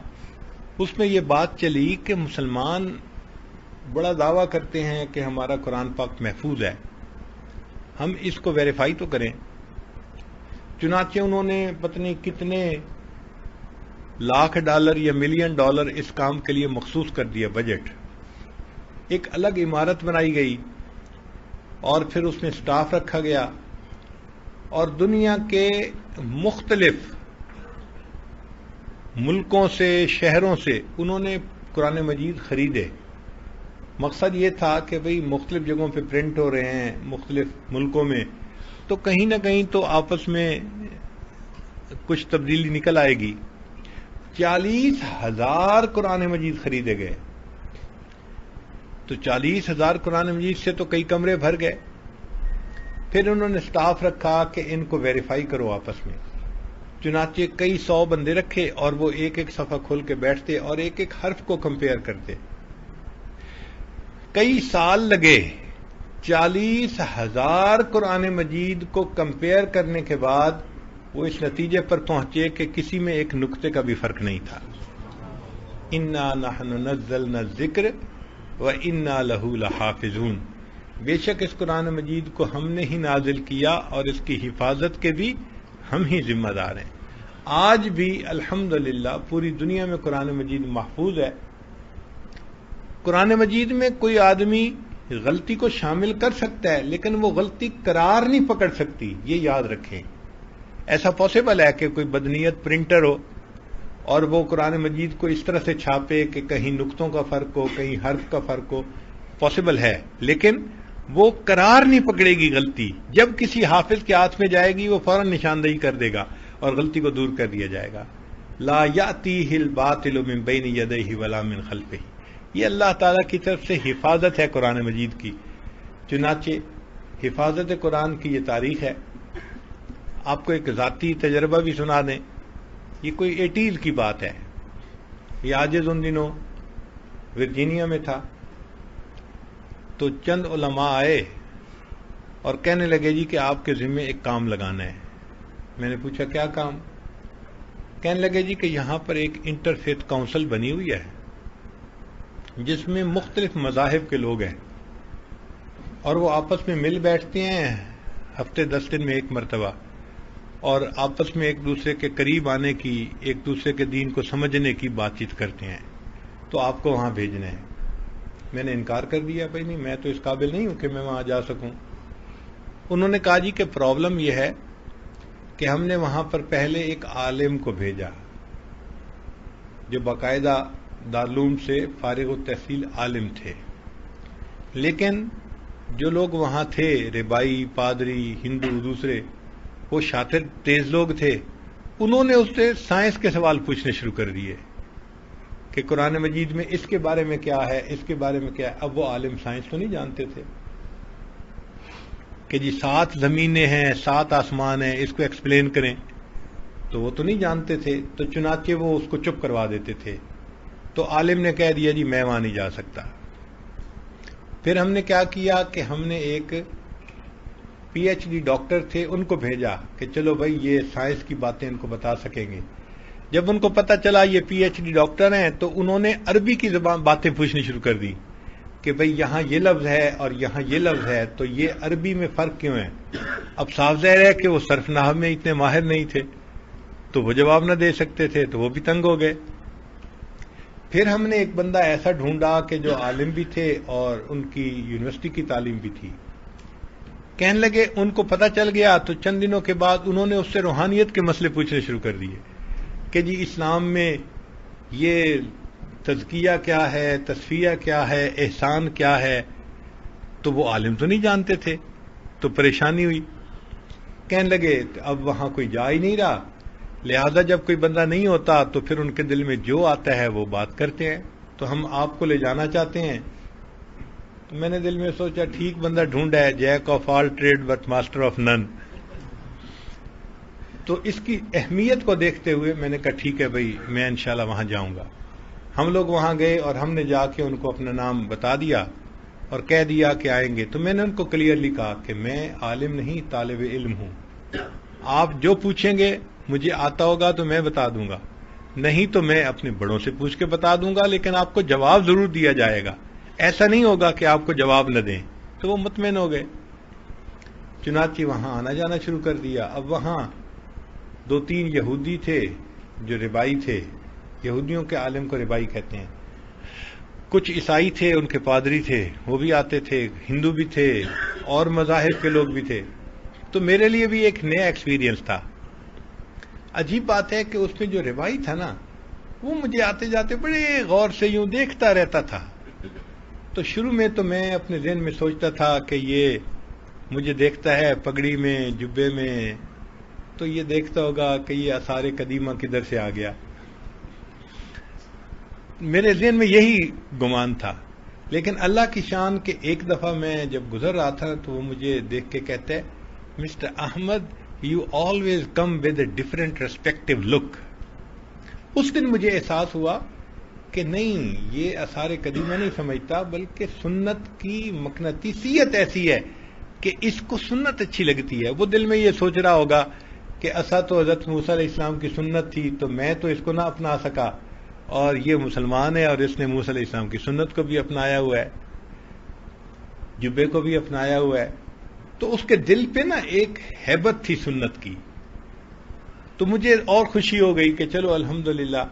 اس میں یہ بات چلی کہ مسلمان بڑا دعویٰ کرتے ہیں کہ ہمارا قرآن پاک محفوظ ہے، ہم اس کو ویریفائی تو کریں۔ چنانچہ انہوں نے پتہ نہیں کتنے $1,00,000 یا $1 ملین اس کام کے لیے مخصوص کر دیا بجٹ۔ ایک الگ عمارت بنائی گئی اور پھر اس میں سٹاف رکھا گیا اور دنیا کے مختلف ملکوں سے، شہروں سے انہوں نے قرآن مجید خریدے۔ مقصد یہ تھا کہ بھئی مختلف جگہوں پہ پرنٹ ہو رہے ہیں مختلف ملکوں میں، تو کہیں نہ کہیں تو آپس میں کچھ تبدیلی نکل آئے گی۔ 40,000 قرآن مجید خریدے گئے، تو 40,000 قرآن مجید سے تو کئی کمرے بھر گئے۔ پھر انہوں نے سٹاف رکھا کہ ان کو ویریفائی کرو آپس میں، چنانچہ کئی 100 بندے رکھے اور وہ ایک ایک صفحہ کھول کے بیٹھتے اور ایک ایک حرف کو کمپیئر کرتے۔ کئی سال لگے 40,000 قرآن مجید کو کمپیئر کرنے کے بعد وہ اس نتیجے پر پہنچے کہ کسی میں ایک نقطے کا بھی فرق نہیں تھا۔ اِنَّا نَحْنُ نَزَّلْنَا الذِّكْرَ وَإِنَّا لَهُ لَحَافِظُونَ، بے شک اس قرآن مجید کو ہم نے ہی نازل کیا اور اس کی حفاظت کے بھی ہم ہی ذمہ دار ہیں۔ آج بھی الحمدللہ پوری دنیا میں قرآن مجید محفوظ ہے۔ قرآن مجید میں کوئی آدمی غلطی کو شامل کر سکتا ہے لیکن وہ غلطی قرار نہیں پکڑ سکتی، یہ یاد رکھیں۔ ایسا پاسبل ہے کہ کوئی بدنیت پرنٹر ہو اور وہ قرآن مجید کو اس طرح سے چھاپے کہ کہیں نقطوں کا فرق ہو، کہیں حرف کا فرق ہو، پاسبل ہے، لیکن وہ قرار نہیں پکڑے گی غلطی۔ جب کسی حافظ کے ہاتھ میں جائے گی وہ فوراً نشاندہی کر دے گا اور غلطی کو دور کر دیا جائے گا۔ لا یأتیہ الباطل من بین یدیہ ولا من خلفہ، یہ اللہ تعالیٰ کی طرف سے حفاظت ہے قرآن مجید کی۔ چنانچہ حفاظت قرآن کی یہ تاریخ ہے۔ آپ کو ایک ذاتی تجربہ بھی سنا دیں، یہ کوئی 80s کی بات ہے۔ یہ عاجز ان دنوں ورجینیا میں تھا، تو چند علماء آئے اور کہنے لگے جی کہ آپ کے ذمہ ایک کام لگانا ہے۔ میں نے پوچھا کیا کام؟ کہنے لگے جی کہ یہاں پر ایک انٹرفیتھ کونسل بنی ہوئی ہے جس میں مختلف مذاہب کے لوگ ہیں، اور وہ آپس میں مل بیٹھتے ہیں ہفتے 10 دن میں ایک مرتبہ، اور آپس میں ایک دوسرے کے قریب آنے کی، ایک دوسرے کے دین کو سمجھنے کی بات چیت کرتے ہیں، تو آپ کو وہاں بھیجنا ہے۔ میں نے انکار کر دیا، بھائی نہیں، میں تو اس قابل نہیں ہوں کہ میں وہاں جا سکوں۔ انہوں نے کہا جی کہ پرابلم یہ ہے کہ ہم نے وہاں پر پہلے ایک عالم کو بھیجا جو باقاعدہ دارالعلوم سے فارغ التحصیل عالم تھے، لیکن جو لوگ وہاں تھے، ربائی، پادری، ہندو، دوسرے، وہ شاطر تیز لوگ تھے، انہوں نے اس سے سائنس کے سوال پوچھنے شروع کر دیے کہ قرآن مجید میں اس کے بارے میں کیا ہے، اس کے بارے میں کیا ہے۔ اب وہ عالم سائنس تو نہیں جانتے تھے کہ جی 7 زمینیں ہیں، 7 آسمان ہیں، اس کو ایکسپلین کریں، تو وہ تو نہیں جانتے تھے، تو چنانچہ وہ اس کو چپ کروا دیتے تھے۔ تو عالم نے کہہ دیا جی میں وہاں نہیں جا سکتا۔ پھر ہم نے کیا کیا کہ ہم نے ایک پی ایچ ڈی ڈاکٹر تھے، ان کو بھیجا کہ چلو بھائی یہ سائنس کی باتیں ان کو بتا سکیں گے۔ جب ان کو پتہ چلا یہ پی ایچ ڈی ڈاکٹر ہیں تو انہوں نے عربی کی زبان باتیں پوچھنی شروع کر دی کہ بھئی یہاں یہ لفظ ہے اور یہاں یہ لفظ ہے، تو یہ عربی میں فرق کیوں ہے؟ اب صاف ظاہر ہے کہ وہ صرف نحو میں اتنے ماہر نہیں تھے، تو وہ جواب نہ دے سکتے تھے، تو وہ بھی تنگ ہو گئے۔ پھر ہم نے ایک بندہ ایسا ڈھونڈا کہ جو عالم بھی تھے اور ان کی یونیورسٹی کی تعلیم بھی تھی۔ کہنے لگے ان کو پتہ چل گیا، تو چند دنوں کے بعد انہوں نے اس سے روحانیت کے مسئلے پوچھنے شروع کر دیے کہ جی اسلام میں یہ تزکیہ کیا ہے، تصفیہ کیا ہے، احسان کیا ہے، تو وہ عالم تو نہیں جانتے تھے، تو پریشانی ہوئی۔ کہنے لگے اب وہاں کوئی جا ہی نہیں رہا، لہذا جب کوئی بندہ نہیں ہوتا تو پھر ان کے دل میں جو آتا ہے وہ بات کرتے ہیں، تو ہم آپ کو لے جانا چاہتے ہیں۔ تو میں نے دل میں سوچا ٹھیک بندہ ڈھونڈا ہے، jack of all trade but master of none. تو اس کی اہمیت کو دیکھتے ہوئے میں نے کہا ٹھیک ہے بھائی میں انشاءاللہ وہاں جاؤں گا۔ ہم لوگ وہاں گئے اور ہم نے جا کے ان کو اپنا نام بتا دیا اور کہہ دیا کہ آئیں گے۔ تو میں نے ان کو کلیئرلی کہا کہ میں عالم نہیں، طالب علم ہوں، آپ جو پوچھیں گے مجھے آتا ہوگا تو میں بتا دوں گا، نہیں تو میں اپنے بڑوں سے پوچھ کے بتا دوں گا، لیکن آپ کو جواب ضرور دیا جائے گا، ایسا نہیں ہوگا کہ آپ کو جواب نہ دیں۔ تو وہ مطمئن ہو گئے، چنانچہ وہاں آنا جانا شروع کر دیا۔ اب وہاں 2-3 یہودی تھے جو ربائی تھے، یہودیوں کے عالم کو ربائی کہتے ہیں، کچھ عیسائی تھے، ان کے پادری تھے، وہ بھی آتے تھے، ہندو بھی تھے اور مذاہب کے لوگ بھی تھے۔ تو میرے لیے بھی ایک نیا ایکسپیرینس تھا۔ عجیب بات ہے کہ اس میں جو ربائی تھا نا، وہ مجھے آتے جاتے بڑے غور سے یوں دیکھتا رہتا تھا۔ تو شروع میں تو میں اپنے ذہن میں سوچتا تھا کہ یہ مجھے دیکھتا ہے پگڑی میں، جبے میں، تو یہ دیکھتا ہوگا کہ یہ آثار قدیمہ کدھر سے آ گیا۔ میرے ذہن میں یہی گمان تھا، لیکن اللہ کی شان کہ ایک دفعہ میں جب گزر رہا تھا تو وہ مجھے دیکھ کے کہتا ہے mister Ahmed you always come with a different respective look. اس دن مجھے احساس ہوا کہ نہیں، یہ آثار قدیمہ نہیں سمجھتا، بلکہ سنت کی مقناطیسیت ایسی ہے کہ اس کو سنت اچھی لگتی ہے۔ وہ دل میں یہ سوچ رہا ہوگا کہ ایسا تو حضرت موسیٰ علیہ السلام کی سنت تھی تو میں تو اس کو نہ اپنا سکا، اور یہ مسلمان ہے اور اس نے موسیٰ علیہ السلام کی سنت کو بھی اپنایا ہوا ہے، جبے کو بھی اپنایا ہوا ہے۔ تو اس کے دل پہ نا ایک ہیبت تھی سنت کی۔ تو مجھے اور خوشی ہو گئی کہ چلو الحمدللہ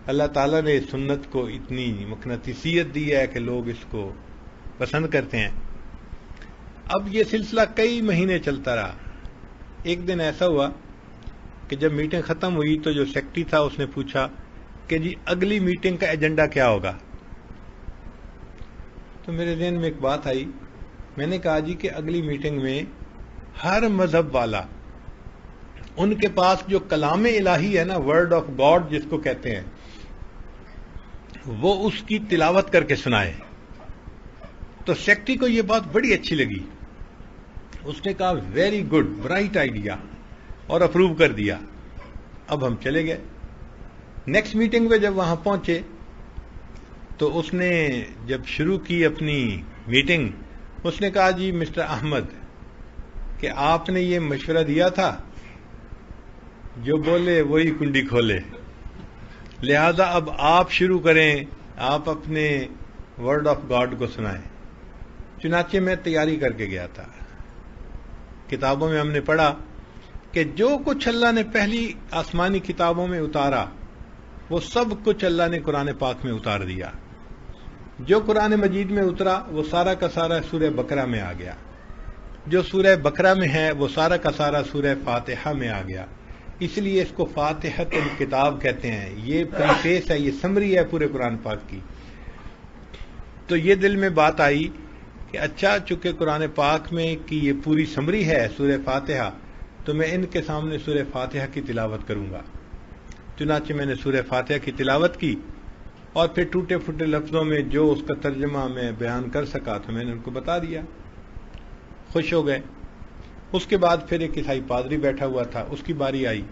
اللہ تعالیٰ نے سنت کو اتنی مقناطیسیت دی ہے کہ لوگ اس کو پسند کرتے ہیں۔ اب یہ سلسلہ کئی مہینے چلتا رہا۔ ایک دن ایسا ہوا کہ جب میٹنگ ختم ہوئی تو جو سیکرٹری تھا اس نے پوچھا کہ جی اگلی میٹنگ کا ایجنڈا کیا ہوگا؟ تو میرے ذہن میں ایک بات آئی، میں نے کہا جی کہ اگلی میٹنگ میں ہر مذہب والا ان کے پاس جو کلام الہی ہے نا، ورڈ آف گاڈ جس کو کہتے ہیں، وہ اس کی تلاوت کر کے سنائے۔ تو سیکرٹری کو یہ بات بڑی اچھی لگی، اس نے کہا ویری گڈ، برائٹ آئیڈیا، اور اپروو کر دیا۔ اب ہم چلے گئے۔ نیکسٹ میٹنگ میں جب وہاں پہنچے تو اس نے جب شروع کی اپنی میٹنگ، اس نے کہا جی مسٹر احمد کہ آپ نے یہ مشورہ دیا تھا جو بولے وہی کنڈی کھولے۔ لہذا اب آپ شروع کریں، آپ اپنے ورڈ آف گاڈ کو سنائیں۔ چنانچہ میں تیاری کر کے گیا تھا۔ کتابوں میں ہم نے پڑھا کہ جو کچھ اللہ نے پہلی آسمانی کتابوں میں اتارا وہ سب کچھ اللہ نے قرآن پاک میں اتار دیا۔ جو قرآن مجید میں اترا وہ سارا کا سارا سورہ بقرہ میں آ گیا، جو سورہ بقرہ میں ہے وہ سارا کا سارا سورہ فاتحہ میں آ گیا۔ اس لیے اس کو فاتحۃ الکتاب کہتے ہیں۔ یہ پریفیس ہے، یہ سمری ہے پورے قرآن پاک کی۔ تو یہ دل میں بات آئی کہ اچھا، چونکہ قرآن پاک میں کی یہ پوری سمری ہے سورہ فاتحہ، تو میں ان کے سامنے سورہ فاتحہ کی تلاوت کروں گا۔ چنانچہ میں نے سورہ فاتحہ کی تلاوت کی، اور پھر ٹوٹے پھوٹے لفظوں میں جو اس کا ترجمہ میں بیان کر سکا تو میں نے ان کو بتا دیا، خوش ہو گئے۔ اس کے بعد پھر ایک عیسائی پادری بیٹھا ہوا تھا، اس کی باری آئی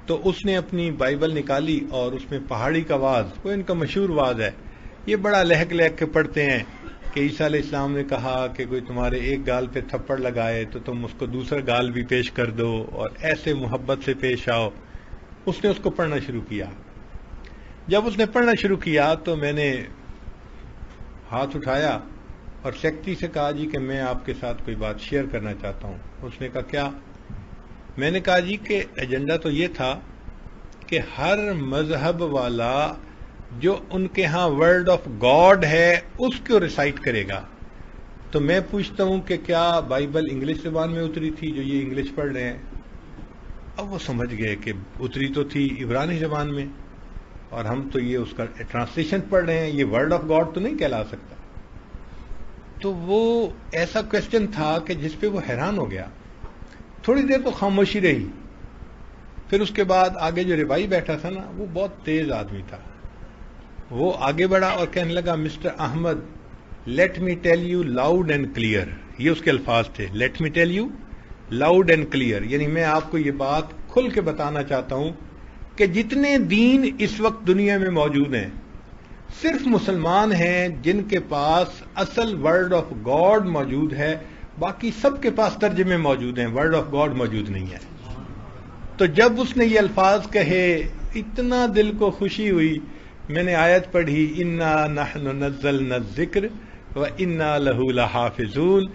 تو اس نے اپنی بائبل نکالی اور اس میں پہاڑی کا واز، وہ ان کا مشہور واز ہے، یہ بڑا لہک لہک کے پڑھتے ہیں کہ عیسیٰ علیہ السلام نے کہا کہ کوئی تمہارے ایک گال پہ تھپڑ لگائے تو تم اس کو دوسرا گال بھی پیش کر دو اور ایسے محبت سے پیش آؤ۔ اس نے اس کو پڑھنا شروع کیا۔ جب اس نے پڑھنا شروع کیا تو میں نے ہاتھ اٹھایا اور سیکرٹری سے کہا جی کہ میں آپ کے ساتھ کوئی بات شیئر کرنا چاہتا ہوں۔ اس نے کہا کیا؟ میں نے کہا جی کہ ایجنڈا تو یہ تھا کہ ہر مذہب والا جو ان کے ہاں ورڈ آف گاڈ ہے اس کو ریسائٹ کرے گا، تو میں پوچھتا ہوں کہ کیا بائبل انگلش زبان میں اتری تھی جو یہ انگلش پڑھ رہے ہیں؟ اب وہ سمجھ گئے کہ اتری تو تھی عبرانی زبان میں، اور ہم تو یہ اس کا ٹرانسلیشن پڑھ رہے ہیں، یہ ورڈ آف گاڈ تو نہیں کہلا سکتا۔ تو وہ ایسا کوشچن تھا کہ جس پہ وہ حیران ہو گیا۔ تھوڑی دیر تو خاموشی رہی، پھر اس کے بعد آگے جو ربائی بیٹھا تھا نا، وہ بہت تیز آدمی تھا، وہ آگے بڑھا اور کہنے لگا mister Ahmed let me tell you loud and clear, یہ اس کے الفاظ تھے، let me tell you loud and clear, یعنی میں آپ کو یہ بات کھل کے بتانا چاہتا ہوں کہ جتنے دین اس وقت دنیا میں موجود ہیں صرف مسلمان ہیں جن کے پاس اصل ورڈ آف گاڈ موجود ہے، باقی سب کے پاس ترجمے موجود ہیں، ورڈ آف گاڈ موجود نہیں ہے۔ تو جب اس نے یہ الفاظ کہے اتنا دل کو خوشی ہوئی۔ میں نے آیت پڑھی انا نحن نزلنا الذکر وانا لہ لحافظون،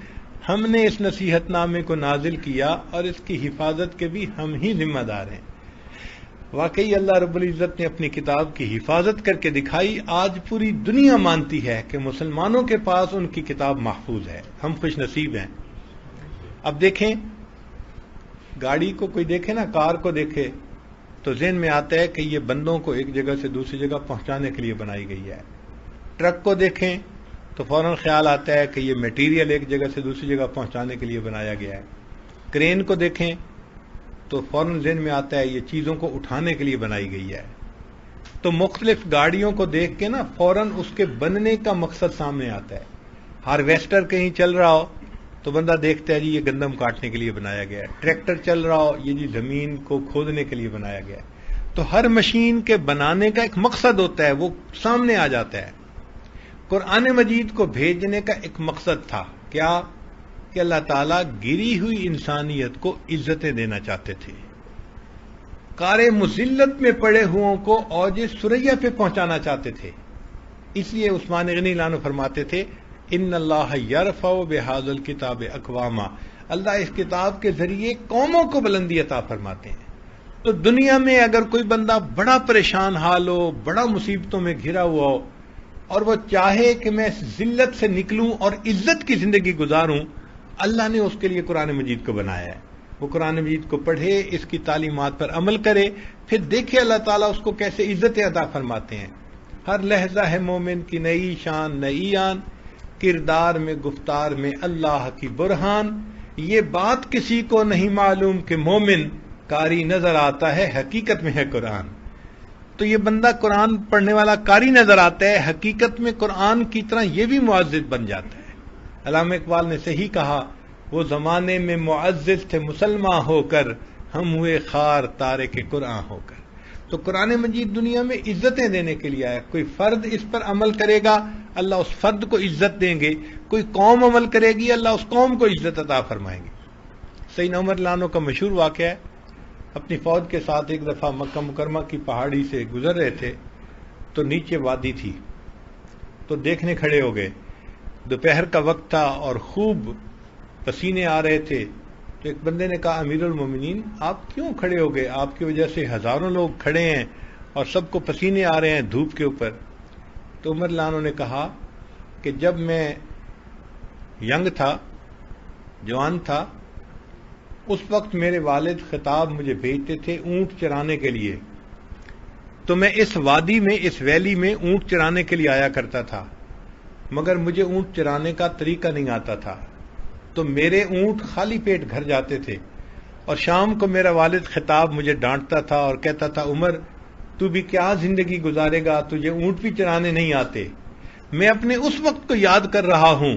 ہم نے اس نصیحت نامے کو نازل کیا اور اس کی حفاظت کے بھی ہم ہی ذمہ دار ہیں۔ واقعی اللہ رب العزت نے اپنی کتاب کی حفاظت کر کے دکھائی۔ آج پوری دنیا مانتی ہے کہ مسلمانوں کے پاس ان کی کتاب محفوظ ہے، ہم خوش نصیب ہیں۔ اب دیکھیں، گاڑی کو کوئی دیکھے نا، کار کو دیکھے تو ذہن میں آتا ہے کہ یہ بندوں کو ایک جگہ سے دوسری جگہ پہنچانے کے لیے بنائی گئی ہے۔ ٹرک کو دیکھیں تو فوراً خیال آتا ہے کہ یہ میٹیریل ایک جگہ سے دوسری جگہ پہنچانے کے لیے بنایا گیا ہے۔ کرین کو دیکھیں تو فوراً ذہن میں آتا ہے یہ چیزوں کو اٹھانے کے لیے بنائی گئی ہے۔ تو مختلف گاڑیوں کو دیکھ کے نا فوراً اس کے بننے کا مقصد سامنے آتا ہے۔ ہارویسٹر کہیں چل رہا ہو تو بندہ دیکھتا ہے جی یہ گندم کاٹنے کے لیے بنایا گیا ہے، ٹریکٹر چل رہا ہو یہ جی زمین کو کھودنے کے لیے بنایا گیا ہے۔ تو ہر مشین کے بنانے کا ایک مقصد ہوتا ہے، وہ سامنے آ جاتا ہے۔ قرآن مجید کو بھیجنے کا ایک مقصد تھا، کیا؟ کہ اللہ تعالیٰ گری ہوئی انسانیت کو عزتیں دینا چاہتے تھے، کار مذلت میں پڑے ہوں کو اوج ثریا پہ پہنچانا چاہتے تھے۔ اس لیے عثمان غنی لانو فرماتے تھے ان اللہ یرفع بہذا الکتاب اقواما، اللہ اس کتاب کے ذریعے قوموں کو بلندی عطا فرماتے ہیں۔ تو دنیا میں اگر کوئی بندہ بڑا پریشان حال ہو، بڑا مصیبتوں میں گھرا ہوا ہو، اور وہ چاہے کہ میں اس ذلت سے نکلوں اور عزت کی زندگی گزاروں، اللہ نے اس کے لیے قرآن مجید کو بنایا ہے۔ وہ قرآن مجید کو پڑھے، اس کی تعلیمات پر عمل کرے، پھر دیکھے اللہ تعالیٰ اس کو کیسے عزت عطا فرماتے ہیں۔ ہر لحظہ ہے مومن کی نئی شان نئی آن، کردار میں گفتار میں اللہ کی برہان، یہ بات کسی کو نہیں معلوم کہ مومن قاری نظر آتا ہے حقیقت میں ہے قرآن۔ تو یہ بندہ قرآن پڑھنے والا قاری نظر آتا ہے، حقیقت میں قرآن کی طرح یہ بھی معزز بن جاتا ہے۔ علامہ اقبال نے صحیح کہا، وہ زمانے میں معزز تھے مسلمان ہو کر، ہم ہوئے خار تارک قرآن ہو کر۔ تو قرآن مجید دنیا میں عزتیں دینے کے لیے آیا۔ کوئی فرد اس پر عمل کرے گا اللہ اس فرد کو عزت دیں گے، کوئی قوم عمل کرے گی اللہ اس قوم کو عزت عطا فرمائیں گے۔ سیدنا عمر لانو کا مشہور واقعہ ہے، اپنی فوج کے ساتھ ایک دفعہ مکہ مکرمہ کی پہاڑی سے گزر رہے تھے تو نیچے وادی تھی، تو دیکھنے کھڑے ہو گئے. دوپہر کا وقت تھا اور خوب پسینے آ رہے تھے. تو ایک بندے نے کہا امیر المومنین آپ کیوں کھڑے ہو گئے؟ آپ کی وجہ سے ہزاروں لوگ کھڑے ہیں اور سب کو پسینے آ رہے ہیں دھوپ کے اوپر. تو عمر لانو نے کہا کہ جب میں ینگ تھا، جوان تھا، اس وقت میرے والد خطاب مجھے بھیجتے تھے اونٹ چرانے کے لیے، تو میں اس وادی میں، اس ویلی میں اونٹ چرانے کے لیے آیا کرتا تھا، مگر مجھے اونٹ چرانے کا طریقہ نہیں آتا تھا، تو میرے اونٹ خالی پیٹ گھر جاتے تھے، اور شام کو میرا والد خطاب مجھے ڈانٹتا تھا اور کہتا تھا عمر تو بھی کیا زندگی گزارے گا، تجھے اونٹ بھی چرانے نہیں آتے. میں اپنے اس وقت کو یاد کر رہا ہوں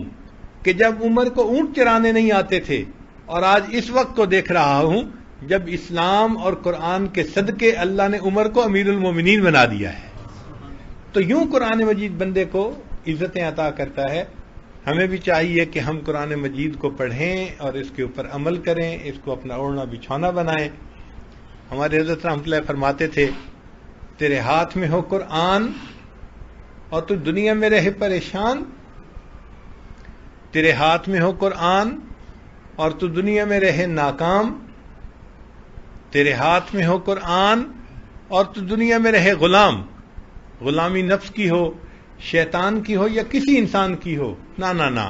کہ جب عمر کو اونٹ چرانے نہیں آتے تھے، اور آج اس وقت کو دیکھ رہا ہوں جب اسلام اور قرآن کے صدقے اللہ نے عمر کو امیر المومنین بنا دیا ہے. تو یوں قرآن مجید بندے کو عزتیں عطا کرتا ہے. ہمیں بھی چاہیے کہ ہم قرآن مجید کو پڑھیں اور اس کے اوپر عمل کریں، اس کو اپنا اوڑھنا بچھونا بنائیں. ہمارے حضرت رحمۃ اللہ فرماتے تھے تیرے ہاتھ میں ہو قرآن اور تو دنیا میں رہے پریشان، تیرے ہاتھ میں ہو قرآن اور تو دنیا میں رہے ناکام، تیرے ہاتھ میں ہو قرآن اور تو دنیا میں رہے غلام. غلامی نفس کی ہو، شیطان کی ہو یا کسی انسان کی ہو، نہ نہ نہ،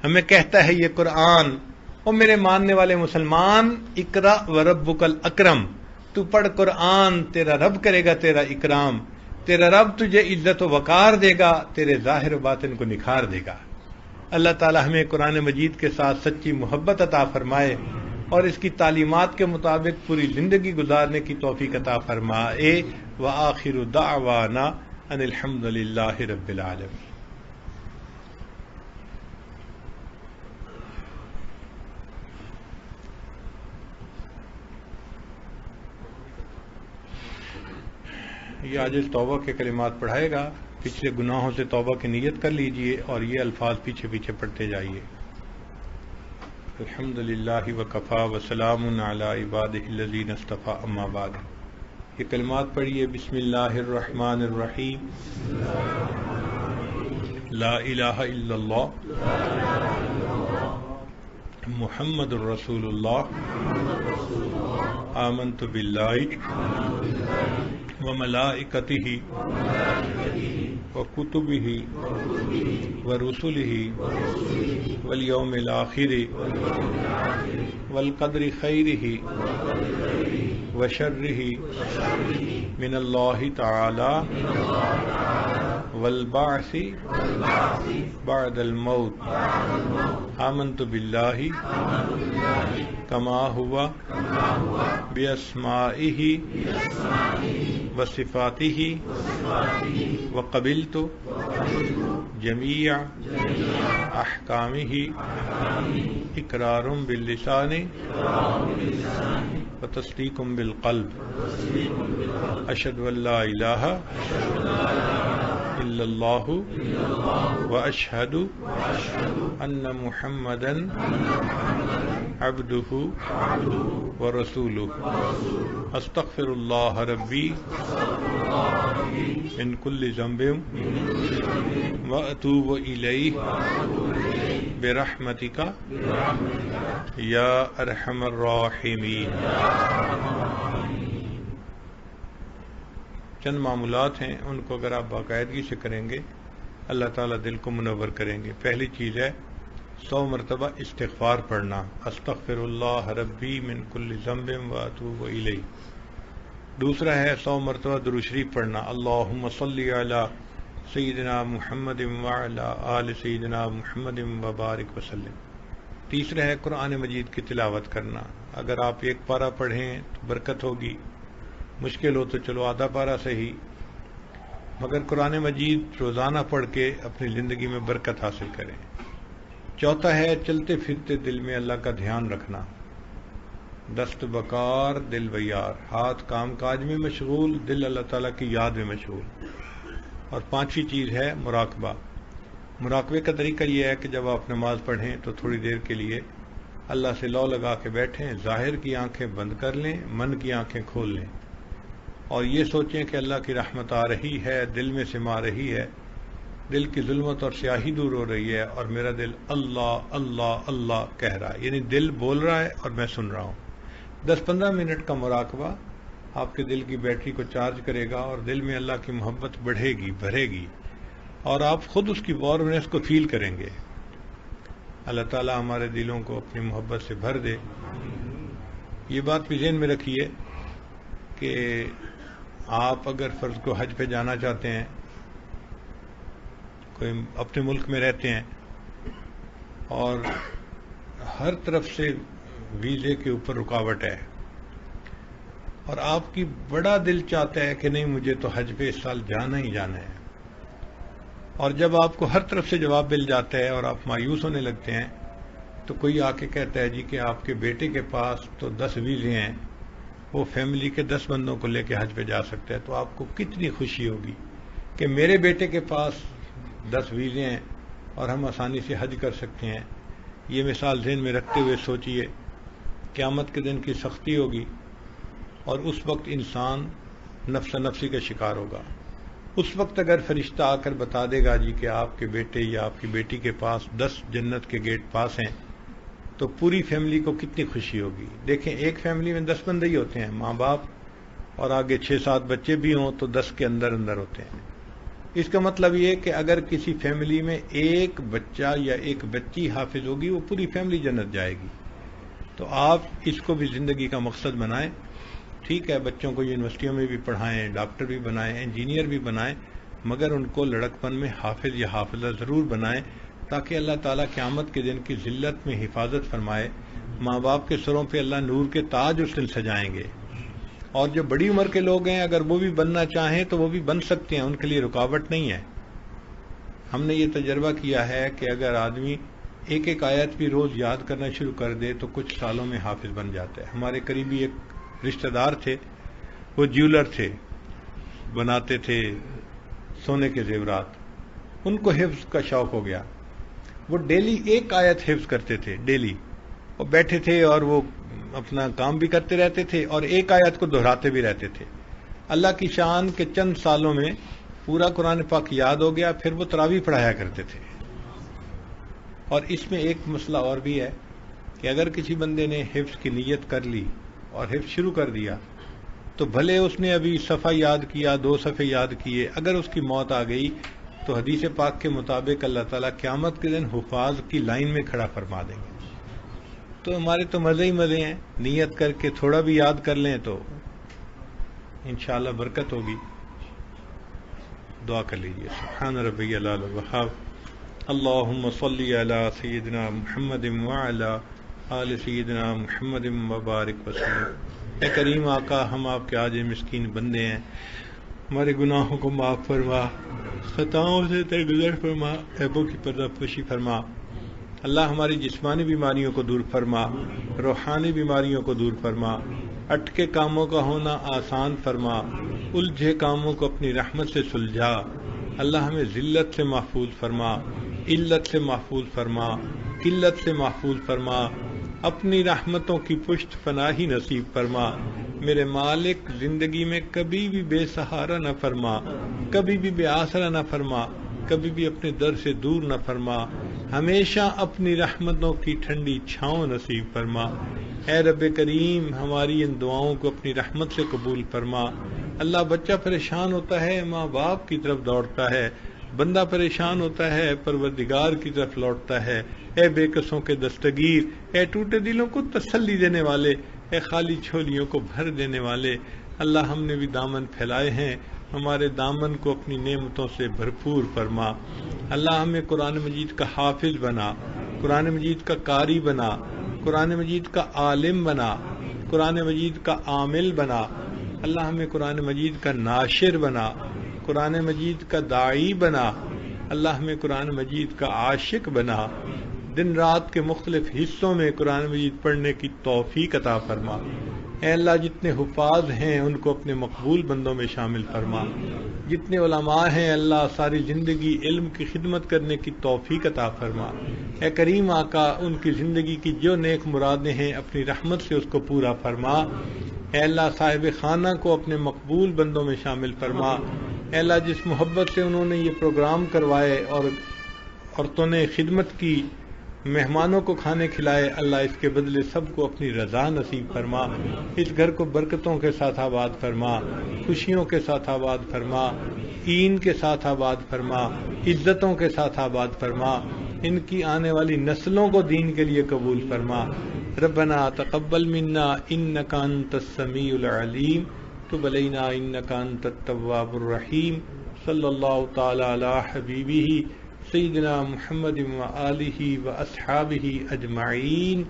ہمیں کہتا ہے یہ قرآن او میرے ماننے والے مسلمان اقرا وربک الاکرم، تو پڑھ قرآن، تیرا رب کرے گا تیرا اکرام، تیرا رب تجھے عزت و وقار دے گا، تیرے ظاہر و باطن کو نکھار دے گا. اللہ تعالی ہمیں قرآن مجید کے ساتھ سچی محبت عطا فرمائے اور اس کی تعلیمات کے مطابق پوری زندگی گزارنے کی توفیق عطا فرمائے. وآخر دعوانا ان الحمد للہ رب العالمین. یہ آج اس توبہ کے کلمات پڑھائے گا، پچھلے گناہوں سے توبہ کی نیت کر لیجئے اور یہ الفاظ پیچھے پیچھے پڑھتے جائیے. الحمد للہ وکفا وسلام علی عبادہ الذین اصطفیٰ اما بعد. یہ کلمات پڑھیے. بسم اللہ الرحمن الرحیم. لا الہ الا اللہ محمد الرسول اللہ. آمنت باللہ وملائکتہ وکتبہ ورسلہ والیوم الآخر والقدر خیرہ وشرہ من اللہ تعالی والبعث بعد الموت. آمنت باللہ کما ہوا باسمائہ وصفاتہ وقبلت جمیع احکامہ اقرار باللسان وتصدیق بالقلب. اشہد ان لا الہ الا اللہ واشہد ان محمدا عبدہ ورسولہ. استغفر اللہ ربی من کل ذنب واتوب الیہ برحمتک یا ارحم الراحمین. چند معمولات ہیں، ان کو اگر آپ باقاعدگی سے کریں گے اللہ تعالیٰ دل کو منور کریں گے. پہلی چیز ہے 100 مرتبہ استغفار پڑھنا، استغفر اللہ ربی من کل ذنب واتوب الیہ. دوسرا ہے 100 مرتبہ درود شریف پڑھنا، اللہم صلی علی سیدنا محمد وعلی آل سیدنا محمد وبارک وسلم. تیسرا ہے قرآن مجید کی تلاوت کرنا. اگر آپ ایک پارہ پڑھیں تو برکت ہوگی، مشکل ہو تو چلو آدھا پارہ صحیح، مگر قرآن مجید روزانہ پڑھ کے اپنی زندگی میں برکت حاصل کریں. چوتھا ہے چلتے پھرتے دل میں اللہ کا دھیان رکھنا، دست بکار دل بیار، ہاتھ کام کاج میں مشغول، دل اللہ تعالیٰ کی یاد میں مشغول. اور پانچویں چیز ہے مراقبہ. مراقبے کا طریقہ یہ ہے کہ جب آپ نماز پڑھیں تو تھوڑی دیر کے لیے اللہ سے لو لگا کے بیٹھیں، ظاہر کی آنکھیں بند کر لیں، من کی آنکھیں کھول لیں، اور یہ سوچیں کہ اللہ کی رحمت آ رہی ہے، دل میں سما رہی ہے، دل کی ظلمت اور سیاہی دور ہو رہی ہے، اور میرا دل اللہ اللہ اللہ کہہ رہا ہے، یعنی دل بول رہا ہے اور میں سن رہا ہوں۔ 10-15 منٹ کا مراقبہ آپ کے دل کی بیٹری کو چارج کرے گا، اور دل میں اللہ کی محبت بڑھے گی، بھرے گی، اور آپ خود اس کی وارمنس کو فیل کریں گے۔ اللہ تعالیٰ ہمارے دلوں کو اپنی محبت سے بھر دے۔ یہ بات بھی ذہن میں رکھیے کہ آپ اگر فرض کو حج پہ جانا چاہتے ہیں، کوئی اپنے ملک میں رہتے ہیں اور ہر طرف سے ویزے کے اوپر رکاوٹ ہے، اور آپ کی بڑا دل چاہتا ہے کہ نہیں مجھے تو حج پہ اس سال جانا ہی جانا ہے، اور جب آپ کو ہر طرف سے جواب مل جاتا ہے اور آپ مایوس ہونے لگتے ہیں، تو کوئی آ کے کہتا ہے جی کہ آپ کے بیٹے کے پاس تو 10 ویزے ہیں، وہ فیملی کے 10 بندوں کو لے کے حج پہ جا سکتا ہے، تو آپ کو کتنی خوشی ہوگی کہ میرے بیٹے کے پاس 10 ویزے ہیں اور ہم آسانی سے حج کر سکتے ہیں۔ یہ مثال ذہن میں رکھتے ہوئے سوچئے، قیامت کے دن کی سختی ہوگی، اور اس وقت انسان نفس نفسی کا شکار ہوگا۔ اس وقت اگر فرشتہ آ کر بتا دے گا جی کہ آپ کے بیٹے یا آپ کی بیٹی کے پاس 10 جنت کے گیٹ پاس ہیں، تو پوری فیملی کو کتنی خوشی ہوگی۔ دیکھیں ایک فیملی میں 10 بندے ہی ہوتے ہیں، ماں باپ اور آگے 6-7 بچے بھی ہوں تو 10 کے اندر ہوتے ہیں۔ اس کا مطلب یہ کہ اگر کسی فیملی میں ایک بچہ یا ایک بچی حافظ ہوگی، وہ پوری فیملی جنت جائے گی۔ تو آپ اس کو بھی زندگی کا مقصد بنائیں۔ ٹھیک ہے، بچوں کو یونیورسٹیوں میں بھی پڑھائیں، ڈاکٹر بھی بنائیں، انجینئر بھی بنائیں، مگر ان کو لڑکپن میں حافظ یا حافظہ ضرور بنائیں، تاکہ اللہ تعالیٰ قیامت کے دن کی ذلت میں حفاظت فرمائے۔ ماں باپ کے سروں پہ اللہ نور کے تاج اس دن سجائیں گے، اور جو بڑی عمر کے لوگ ہیں اگر وہ بھی بننا چاہیں تو وہ بھی بن سکتے ہیں، ان کے لیے رکاوٹ نہیں ہے۔ ہم نے یہ تجربہ کیا ہے کہ اگر آدمی ایک ایک آیت بھی روز یاد کرنا شروع کر دے تو کچھ سالوں میں حافظ بن جاتا ہے۔ ہمارے قریبی ایک رشتہ دار تھے، وہ جیولر تھے، بناتے تھے سونے کے زیورات۔ ان کو حفظ کا شوق ہو گیا، وہ ڈیلی ایک آیت حفظ کرتے تھے، ڈیلی، اور بیٹھے تھے اور وہ اپنا کام بھی کرتے رہتے تھے اور ایک آیت کو دہراتے بھی رہتے تھے۔ اللہ کی شان کے چند سالوں میں پورا قرآن پاک یاد ہو گیا، پھر وہ تراویح پڑھایا کرتے تھے۔ اور اس میں ایک مسئلہ اور بھی ہے کہ اگر کسی بندے نے حفظ کی نیت کر لی اور حفظ شروع کر دیا، تو بھلے اس نے ابھی صفحہ یاد کیا، 2 صفحے یاد کیے، اگر اس کی موت آ گئی تو حدیث پاک کے مطابق اللہ تعالیٰ قیامت کے دن حفاظ کی لائن میں کھڑا فرما دیں گے۔ تو ہمارے تو مزے ہی مزے ہیں، نیت کر کے تھوڑا بھی یاد کر لیں تو انشاءاللہ برکت ہوگی۔ دعا کر لیجیے۔ سبحان ربی العلی الوہاب، اللہم صلی علی سیدنا محمد وعلی آل سیدنا محمد وبارک وسلم۔ اے کریم آقا، ہم آپ کے عاجز مسکین بندے ہیں، ہمارے گناہوں کو معاف فرما، خطاؤں سے درگزر فرما، عیبوں کی پردہ پوشی فرما۔ اللہ ہماری جسمانی بیماریوں کو دور فرما، روحانی بیماریوں کو دور فرما، اٹکے کاموں کا ہونا آسان فرما، الجھے کاموں کو اپنی رحمت سے سلجھا۔ اللہ ہمیں ذلت سے محفوظ فرما، علت سے محفوظ فرما، قلت سے محفوظ فرما، اپنی رحمتوں کی پشت پناہی نصیب فرما۔ میرے مالک، زندگی میں کبھی بھی بے سہارا نہ فرما، کبھی بھی بے آسرا نہ فرما، کبھی بھی اپنے در سے دور نہ فرما، ہمیشہ اپنی رحمتوں کی ٹھنڈی چھاؤں نصیب فرما۔ اے رب کریم، ہماری ان دعاؤں کو اپنی رحمت سے قبول فرما۔ اللہ، بچہ پریشان ہوتا ہے ماں باپ کی طرف دوڑتا ہے، بندہ پریشان ہوتا ہے پروردگار کی طرف لوٹتا ہے۔ اے بے کسوں کے دستگیر، اے ٹوٹے دلوں کو تسلی دینے والے، اے خالی جھولیوں کو بھر دینے والے، اللہ ہم نے بھی دامن پھیلائے ہیں، ہمارے دامن کو اپنی نعمتوں سے بھرپور فرما۔ اللہ ہمیں قرآن مجید کا حافظ بنا، قرآن مجید کا قاری بنا، قرآن مجید کا عالم بنا، قرآن مجید کا عامل بنا۔ اللہ ہمیں قرآن مجید کا ناشر بنا، قرآن مجید کا داعی بنا۔ اللہ ہمیں قرآن مجید کا عاشق بنا، دن رات کے مختلف حصوں میں قرآن مجید پڑھنے کی توفیق عطا فرما۔ اے اللہ، جتنے حفاظ ہیں ان کو اپنے مقبول بندوں میں شامل فرما۔ جتنے علماء ہیں اللہ ساری زندگی علم کی خدمت کرنے کی توفیق عطا فرما۔ اے کریم آقا ان کی زندگی کی جو نیک مرادیں ہیں اپنی رحمت سے اس کو پورا فرما۔ اے اللہ صاحب خانہ کو اپنے مقبول بندوں میں شامل فرما۔ اے اللہ جس محبت سے انہوں نے یہ پروگرام کروائے اور عورتوں نے خدمت کی، مہمانوں کو کھانے کھلائے، اللہ اس کے بدلے سب کو اپنی رضا نصیب فرما۔ اس گھر کو برکتوں کے ساتھ آباد فرما، خوشیوں کے ساتھ آباد فرما، این کے ساتھ آباد فرما، عزتوں کے ساتھ آباد فرما۔ ان کی آنے والی نسلوں کو دین کے لیے قبول فرما۔ ربنا تقبل منا انک انت السمیع العلیم تب علینا انک انت التواب الرحیم۔ صلی اللہ تعالی علی حبیبہ سیدنا محمد وآلہ واصحابہ اجمعین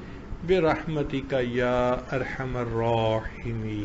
برحمتک یا ارحم الراحمین۔